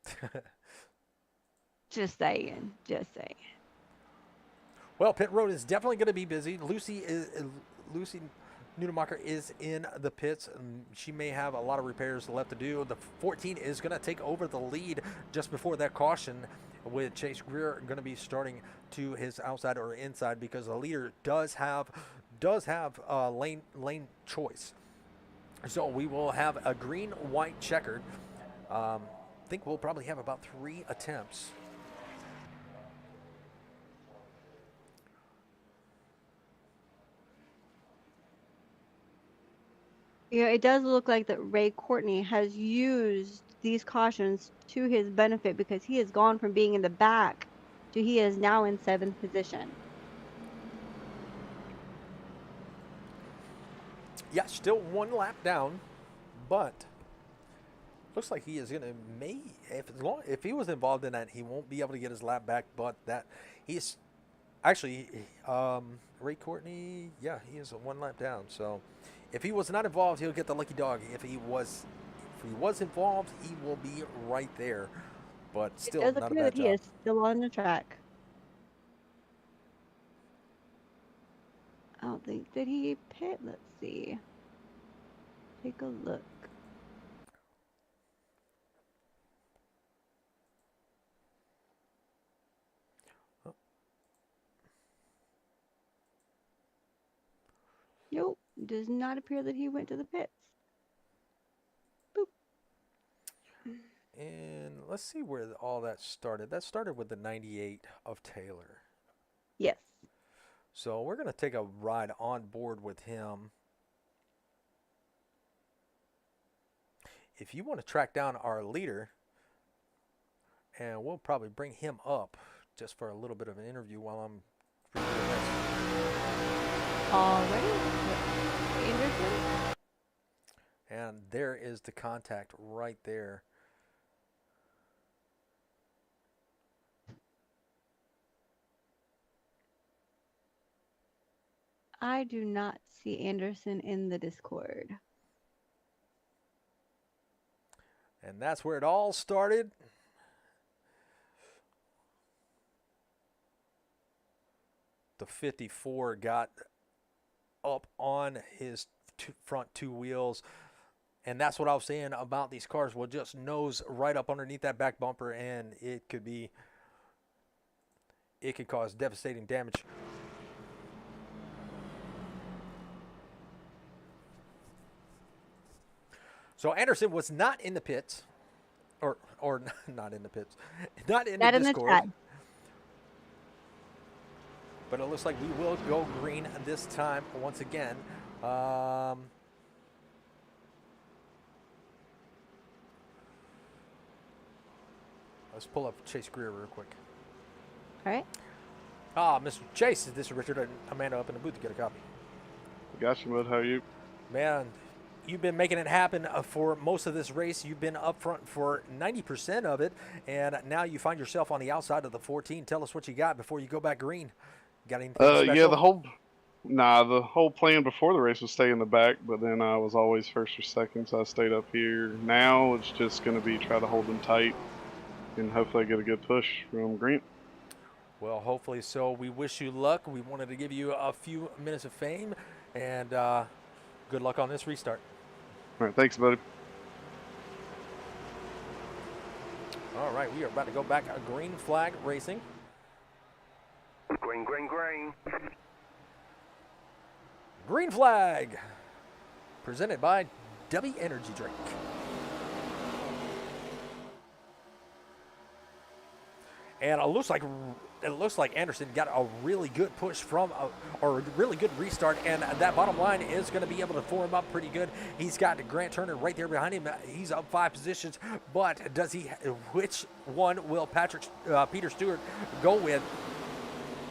Just saying. Just saying. Well, pit road is definitely going to be busy. Lucy Nudemacher is in the pits. She may have a lot of repairs left to do. The 14 is going to take over the lead just before that caution, with Chase Greer going to be starting to his outside or inside, because the leader does have lane choice. So we will have a green, white, checkered. I think we'll probably have about 3 attempts. Yeah, it does look like that Ray Courtney has used these cautions to his benefit, because he has gone from being in the back to he is now in 7th position. Yeah, still 1 lap down, but looks like he is going to if he was involved in that, he won't be able to get his lap back. But that he's actually Ray Courtney. Yeah, he is 1 lap down. So if he was not involved, he'll get the lucky dog. If he was involved, he will be right there. But still, it does not a appear bad that he job. is still on the track. I don't think, did he pit? Let's see. Take a look. Nope, does not appear that he went to the pits. Boop. And let's see where all that started. That started with the 98 of Taylor. Yes. So we're going to take a ride on board with him. If you want to track down our leader, and we'll probably bring him up just for a little bit of an interview while I'm preparing this. Already? Anderson? And there is the contact right there. I do not see Anderson in the Discord. And that's where it all started. The 54 got up on his front 2 wheels. And that's what I was saying about these cars. Will just nose right up underneath that back bumper, and it could cause devastating damage. So Anderson was not in the pits, or not in the pits, not in the Discord. But it looks like we will go green this time once again. Let's pull up Chase Greer real quick. All right. Mr. Chase, this is Richard and Amanda up in the booth to get a copy. Got you, bud. How are you? Man, you've been making it happen for most of this race. You've been up front for 90% of it, and now you find yourself on the outside of the 14. Tell us what you got before you go back green. Got anything special? Yeah, the whole plan before the race was stay in the back, but then I was always first or second, so I stayed up here. Now it's just going to be try to hold them tight and hopefully get a good push from green. Well, hopefully so. We wish you luck. We wanted to give you a few minutes of fame, and good luck on this restart. All right, thanks, buddy. All right, we are about to go back a green flag racing. Green, green, green. Green flag, presented by W Energy Drink. And it looks like it looks like Anderson got a really good push or a really good restart, and that bottom line is going to be able to form up pretty good. He's got Grant Turner right there behind him. He's up 5 positions, but which one will Peter Stewart go with?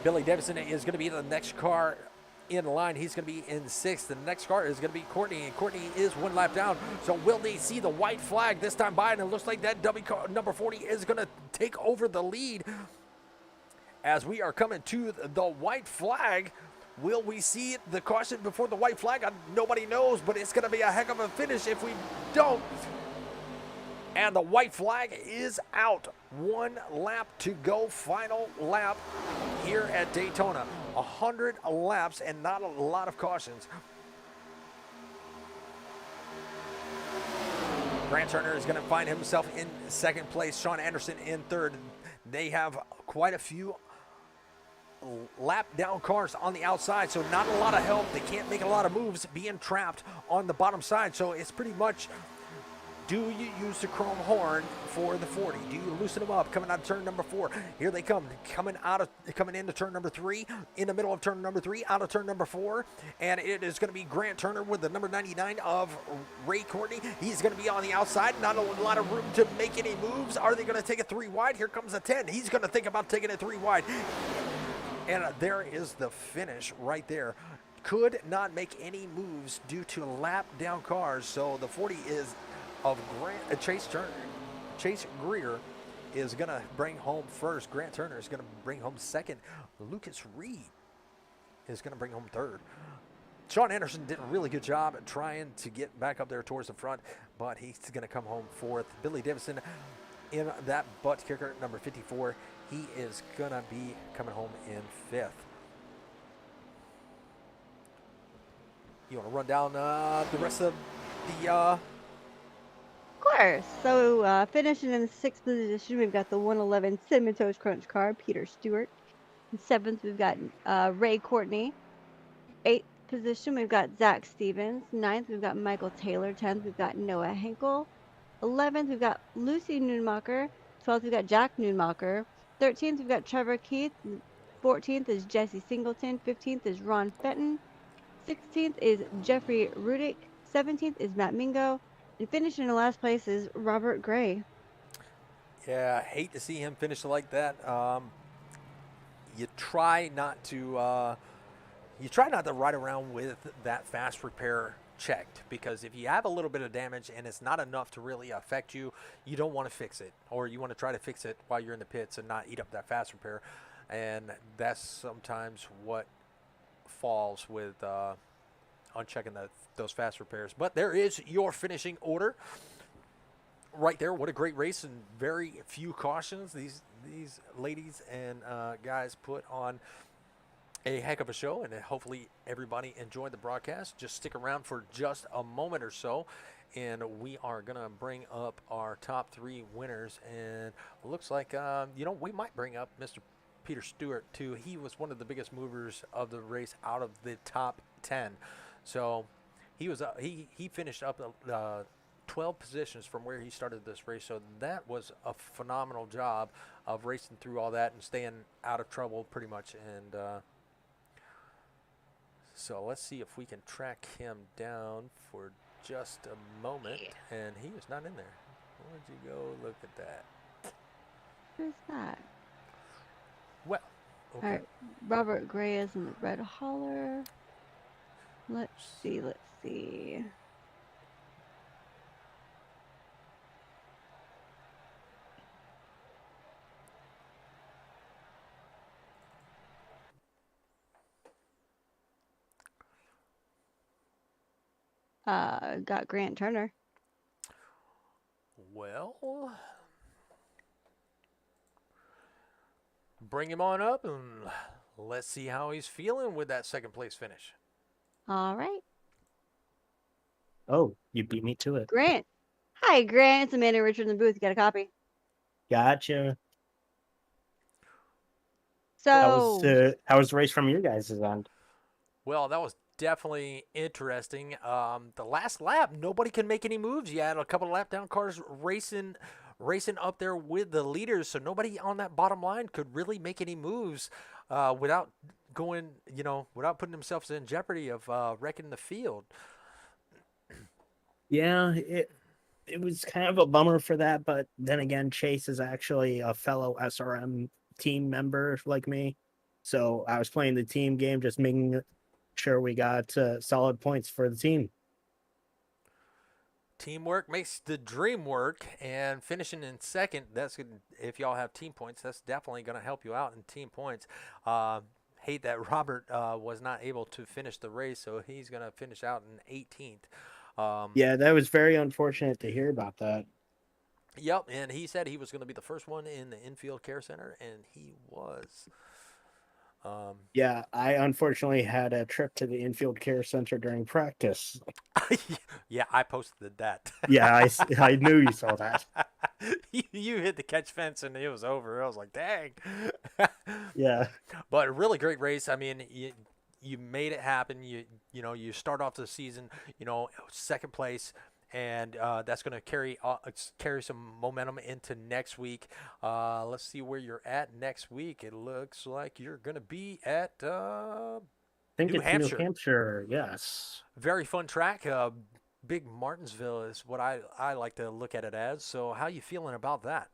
Billy Davidson is going to be the next car in line. He's going to be in 6th. The next car is going to be Courtney, and Courtney is 1 lap down. So will they see the white flag this time by? And it looks like that W car number 40 is going to take over the lead as we are coming to the white flag. Will we see the caution before the white flag? Nobody knows, but it's going to be a heck of a finish if we don't. And the white flag is out. 1 lap to go, final lap here at Daytona. 100 laps and not a lot of cautions. Grant Turner is going to find himself in 2nd place. Sean Anderson in 3rd. They have quite a few lap down cars on the outside, so not a lot of help. They can't make a lot of moves being trapped on the bottom side. So it's pretty much, do you use the chrome horn for the 40? Do you loosen them up coming out of turn number 4? Here they come, coming into turn number 3, in the middle of turn number 3, out of turn number 4, and it is going to be Grant Turner with the number 99 of Ray Courtney. He's going to be on the outside, not a lot of room to make any moves. Are they going to take it 3 wide? Here comes a 10. He's going to think about taking it 3 wide. And there is the finish right there. Could not make any moves due to lap down cars. So the 40 is of Chase Greer is going to bring home 1st. Grant Turner is going to bring home 2nd. Lucas Reed is going to bring home 3rd. Sean Anderson did a really good job at trying to get back up there towards the front, but he's going to come home 4th. Billy Davidson in that butt kicker, number 54. He is going to be coming home in 5th. You want to run down the rest of the... Of course. So finishing in the 6th position, we've got the 111 Cinnamon Toast Crunch car, Peter Stewart. In 7th, we've got Ray Courtney. 8th position, we've got Zach Stevens. 9th, we've got Michael Taylor. 10th, we've got Noah Henkel. 11th, we've got Lucy Nunmacher. 12th, we've got Jack Nunmacher. 13th, we've got Trevor Keith. 14th is Jesse Singleton. 15th is Ron Fenton. 16th is Jeffrey Rudick. 17th is Matt Mingo. And finishing in last place is Robert Gray. Yeah, I hate to see him finish like that. You try not to ride around with that fast repair checked, because if you have a little bit of damage and it's not enough to really affect you, you don't want to fix it, or you want to try to fix it while you're in the pits and not eat up that fast repair. And that's sometimes what falls with unchecking those fast repairs. But there is your finishing order right there. What a great race and very few cautions. These ladies and guys put on a heck of a show, and hopefully everybody enjoyed the broadcast. Just stick around for just a moment or so, and we are going to bring up our top 3 winners. And it looks like, we might bring up Mr. Peter Stewart too. He was one of the biggest movers of the race out of the top 10. So he was he finished up 12 positions from where he started this race. So that was a phenomenal job of racing through all that and staying out of trouble pretty much. And so let's see if we can track him down for just a moment. And he is not in there. Where'd you go? Look at that. Who's that? Well, okay. All right. Robert Gray is in the red holler. Let's see. Got Grant Turner. Well, bring him on up and let's see how he's feeling with that 2nd place finish. All right. Oh, you beat me to it. Grant. Hi, Grant. It's Amanda Richard in the booth. You got a copy? Gotcha. So, how was the race from your guys' end? Well, that was definitely interesting. The last lap, nobody can make any moves. You had a couple of lap down cars racing racing up there with the leaders, so nobody on that bottom line could really make any moves without going, without putting themselves in jeopardy of wrecking the field. Yeah, it was kind of a bummer for that, but then again, Chase is actually a fellow SRM team member like me. So I was playing the team game, just making sure we got solid points for the team. Teamwork makes the dream work, and finishing in second, that's good. If y'all have team points, that's definitely going to help you out in team points. Hate that Robert was not able to finish the race, so he's going to finish out in 18th. Yeah, that was very unfortunate to hear about that. Yep, and he said he was going to be the first one in the infield care center, and he was. Yeah, I unfortunately had a trip to the infield care center during practice. Yeah, I posted that. Yeah, I knew you saw that. You hit the catch fence and it was over. I was like, dang. Yeah. But a really great race. I mean, you made it happen. You start off the season, second place. And that's going to carry some momentum into next week. Let's see where you're at next week. It looks like you're going to be at I think New it's Hampshire. New Hampshire, yes. Very fun track. Big Martinsville is what I like to look at it as. So how you feeling about that?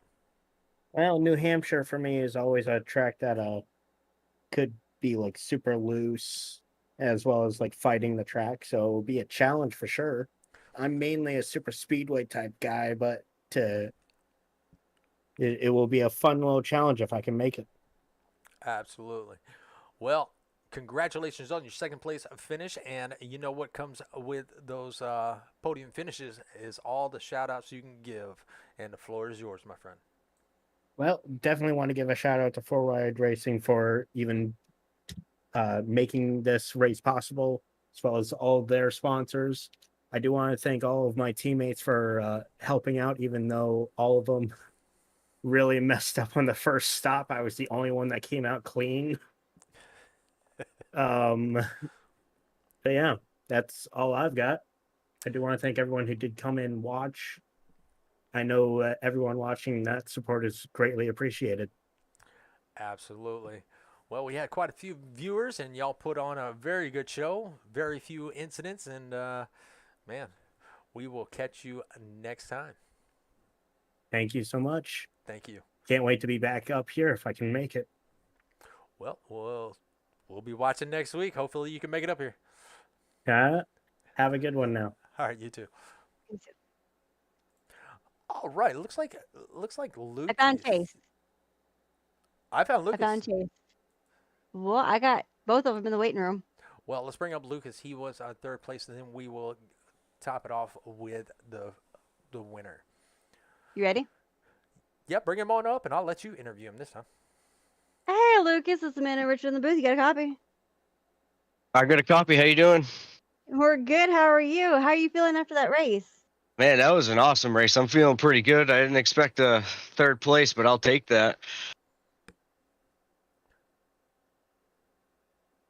Well, New Hampshire for me is always a track that could be like super loose as well as like fighting the track. So it'll be a challenge for sure. I'm mainly a super speedway type guy, but it will be a fun little challenge if I can make it. Absolutely. Well, congratulations on your second place finish. And you know what comes with those podium finishes is all the shout outs you can give. And the floor is yours, my friend. Well, definitely want to give a shout out to Four Wide Racing for even making this race possible, as well as all of their sponsors. I do want to thank all of my teammates for helping out, even though all of them really messed up on the first stop. I was the only one that came out clean. But yeah, that's all I've got. I do want to thank everyone who did come in and watch. I know everyone watching, that support is greatly appreciated. Absolutely. Well, we had quite a few viewers, and y'all put on a very good show. Very few incidents, and man, we will catch you next time. Thank you so much. Thank you. Can't wait to be back up here if I can make it. Well, we'll be watching next week. Hopefully you can make it up here. Have a good one now. All right, you too. All right, looks like Luke. I found Chase. I found Lucas. I found Chase. Well, I got both of them in the waiting room. Well, let's bring up Lucas. He was third place, and then we will top it off with the winner. You ready? Yep, bring him on up, and I'll let you interview him this time. Hey, Lucas, it's Amanda Richard in the booth. You got a copy? I got a copy. How you doing? We're good. How are you? How are you feeling after that race? Man, that was an awesome race. I'm feeling pretty good. I didn't expect a third place, but I'll take that.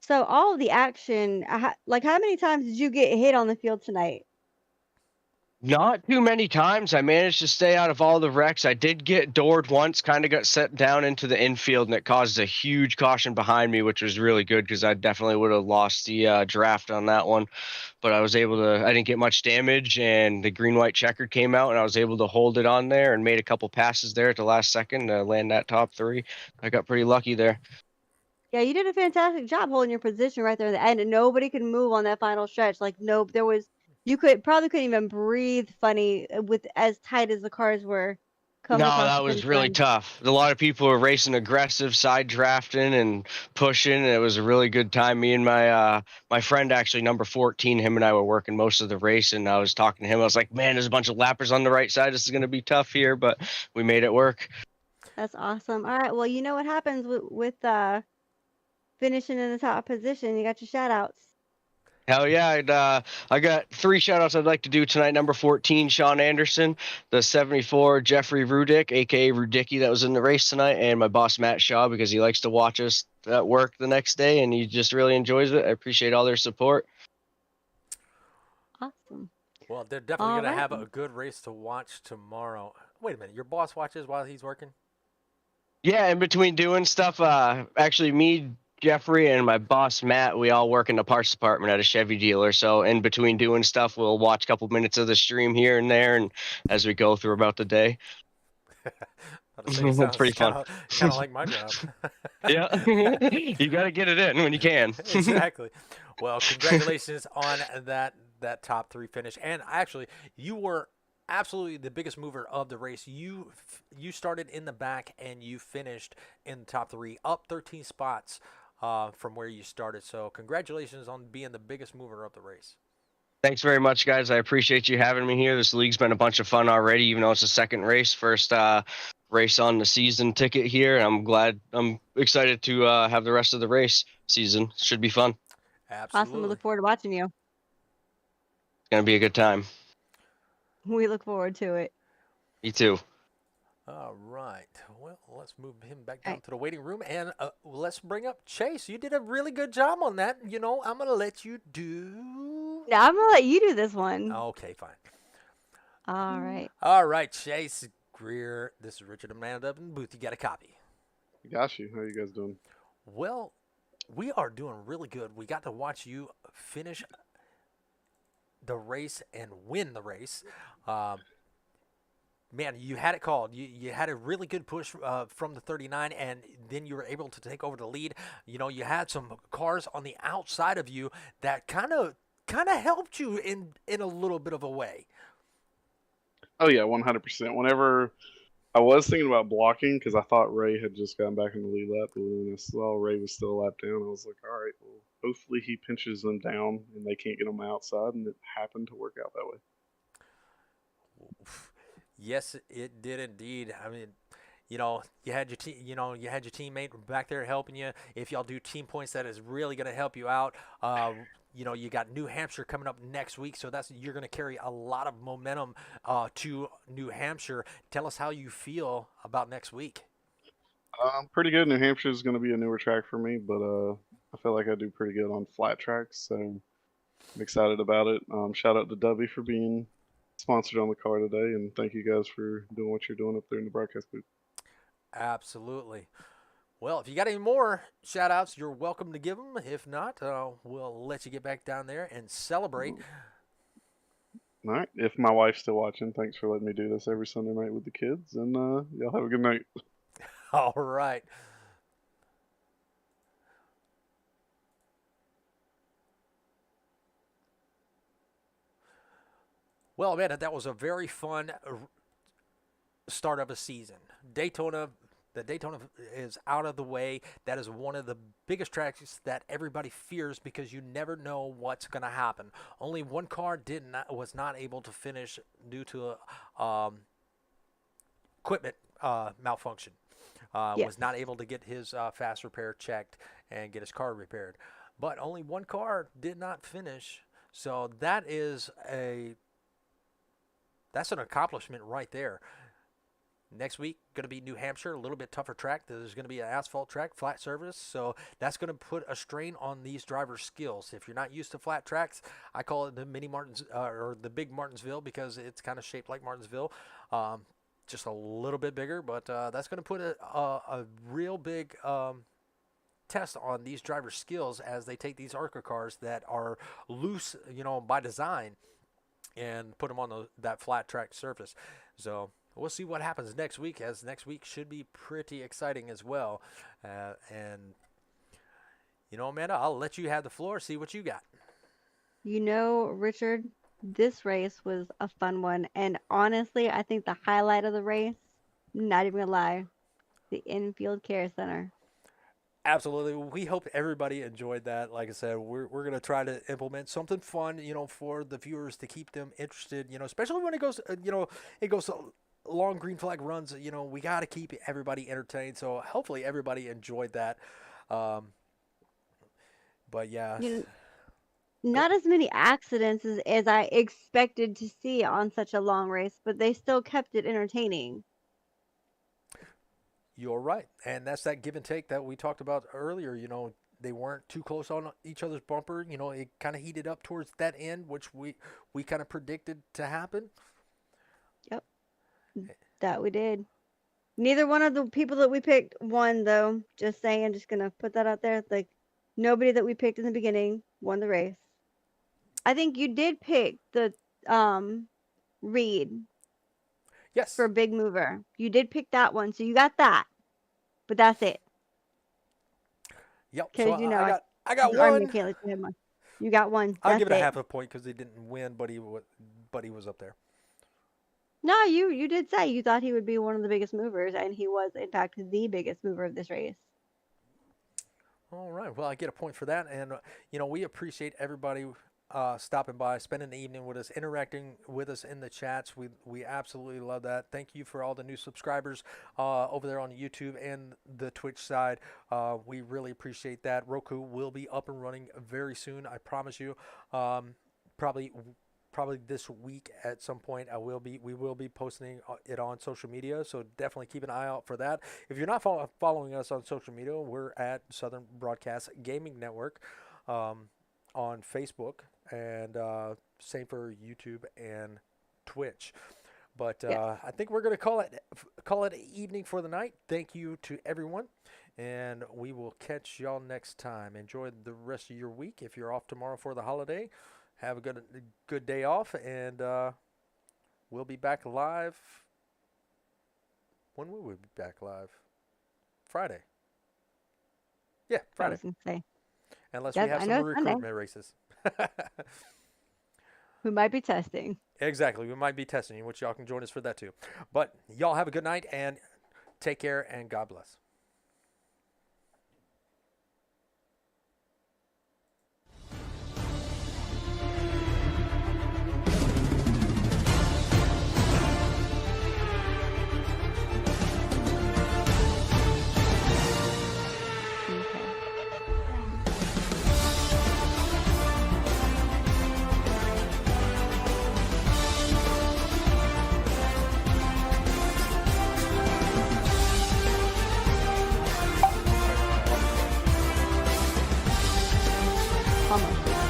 So all of the action, like how many times did you get hit on the field tonight? Not too many times. I managed to stay out of all the wrecks. I did get doored once, kind of got set down into the infield, and it caused a huge caution behind me, which was really good because I definitely would have lost the draft on that one. But I didn't get much damage, and the green-white checkered came out, and I was able to hold it on there and made a couple passes there at the last second to land that top three. I got pretty lucky there. Yeah, you did a fantastic job holding your position right there at the end, and nobody could move on that final stretch. Like, you probably couldn't even breathe funny with as tight as the cars were. No, that was really tough. A lot of people were racing aggressive, side drafting and pushing. And it was a really good time. Me and my friend, actually number 14, him and I were working most of the race, and I was talking to him. I was like, man, there's a bunch of lappers on the right side. This is going to be tough here, but we made it work. That's awesome. All right, well, you know what happens with finishing in the top position. You got your shout outs. Hell yeah. I got 3 shout-outs I'd like to do tonight. Number 14, Sean Anderson. The 74, Jeffrey Rudick, a.k.a. Rudicky, that was in the race tonight. And my boss, Matt Shaw, because he likes to watch us at work the next day, and he just really enjoys it. I appreciate all their support. Awesome. Well, they're definitely going to have a good race to watch tomorrow. Wait a minute. Your boss watches while he's working? Yeah, in between doing stuff, actually me, Jeffrey, and my boss Matt, we all work in the parts department at a Chevy dealer. So in between doing stuff, we'll watch a couple minutes of the stream here and there, and as we go through about the day. It It's pretty sounds fun. kind of like my job. Yeah, you got to get it in when you can. Exactly. Well, congratulations on that top 3 finish. And actually, you were absolutely the biggest mover of the race. You started in the back and you finished in the top 3, up 13 spots from where you started. So congratulations on being the biggest mover of the race. Thanks very much, guys. I appreciate you having me here. This league's been a bunch of fun already, even though it's the second race. First race on the season ticket here. I'm excited to have the rest of the race season. Should be fun. Absolutely. Awesome. We look forward to watching you. It's going to be a good time. We look forward to it. Me too. All right. Well, let's move him back down to the waiting room, and let's bring up Chase. You did a really good job on that. You know, I'm going to let you do... No, I'm going to let you do this one. Okay, fine. All right. All right, Chase Greer. This is Richard Amanda up in the booth. You got a copy. Got you. How you guys doing? Well, we are doing really good. We got to watch you finish the race and win the race. Man, you had it called. You had a really good push from the 39, and then you were able to take over the lead. You know, you had some cars on the outside of you that kind of helped you in a little bit of a way. Oh yeah, 100%. Whenever I was thinking about blocking, because I thought Ray had just gotten back in the lead lap, but when I saw Ray was still a lap down, I was like, all right, well, hopefully he pinches them down and they can't get them outside, and it happened to work out that way. Yes, it did indeed. I mean, you know, you had your teammate back there helping you. If y'all do team points, that is really going to help you out. You know, you got New Hampshire coming up next week, so you're going to carry a lot of momentum to New Hampshire. Tell us how you feel about next week. Pretty good. New Hampshire is going to be a newer track for me, but I feel like I do pretty good on flat tracks, so I'm excited about it. Shout out to Dubby for being sponsored on the car today, and thank you guys for doing what you're doing up there in the broadcast booth. Absolutely. Well, if you got any more shout outs, you're welcome to give them. If not, we'll let you get back down there and celebrate. All right. If my wife's still watching, thanks for letting me do this every Sunday night with the kids, and y'all have a good night. All right. Well, man, that was a very fun start of a season. The Daytona is out of the way. That is one of the biggest tracks that everybody fears because you never know what's going to happen. Only one car was not able to finish due to equipment malfunction. Was not able to get his fast repair checked and get his car repaired. But only one car did not finish. So that's an accomplishment right there. Next week, going to be New Hampshire, a little bit tougher track. There's going to be an asphalt track, flat surface, so that's going to put a strain on these drivers' skills. If you're not used to flat tracks, I call it the mini Martins or the big Martinsville because it's kind of shaped like Martinsville, just a little bit bigger. But that's going to put a real big test on these drivers' skills as they take these ARCA cars that are loose, by design, and put them on that flat track surface. So we'll see what happens next week, as next week should be pretty exciting as well. And, Amanda, I'll let you have the floor, see what you got. Richard, this race was a fun one. And honestly, I think the highlight of the race, not even gonna lie, the infield care center. Absolutely. We hope everybody enjoyed that. Like I said, we're going to try to implement something fun, for the viewers to keep them interested, especially when it goes, it goes long green flag runs. We got to keep everybody entertained. So hopefully everybody enjoyed that. But yeah. Not as many accidents as I expected to see on such a long race, but they still kept it entertaining. You're right. And that's that give and take that we talked about earlier. They weren't too close on each other's bumper. It kind of heated up towards that end, which we kind of predicted to happen. Yep. That we did. Neither one of the people that we picked won, though. Just saying, just gonna put that out there. Like, nobody that we picked in the beginning won the race. I think you did pick the Reed Yes. for Big Mover. You did pick that one, so you got that. But that's it. Yep. Because So you know, I got or one. Michaela, you had one. You got one. I'll That's give it a it. half a point because he didn't win, but he was up there. No, you did say you thought he would be one of the biggest movers, and he was, in fact, the biggest mover of this race. All right. Well, I get a point for that, and we appreciate everybody stopping by, spending the evening with us, interacting with us in the chats. We absolutely love that. Thank you for all the new subscribers over there on YouTube and the Twitch side. We really appreciate that. Roku will be up and running very soon. I promise you. Probably this week at some point we will be posting it on social media, so definitely keep an eye out for that. If you're not following us on social media, we're at Southern Broadcast Gaming Network on Facebook, and same for YouTube and Twitch. But I think we're going to call it an evening for the night. Thank you to everyone, and we will catch y'all next time. Enjoy the rest of your week. If you're off tomorrow for the holiday, have a good day off, and we'll be back live. When will we be back live? Friday. Yeah, Friday. I was gonna say. Unless Yes, we have I some know it's Sunday. recruitment races. We might be testing. Exactly. We might be testing you, which y'all can join us for that too. But y'all have a good night, and take care, and God bless. Almost.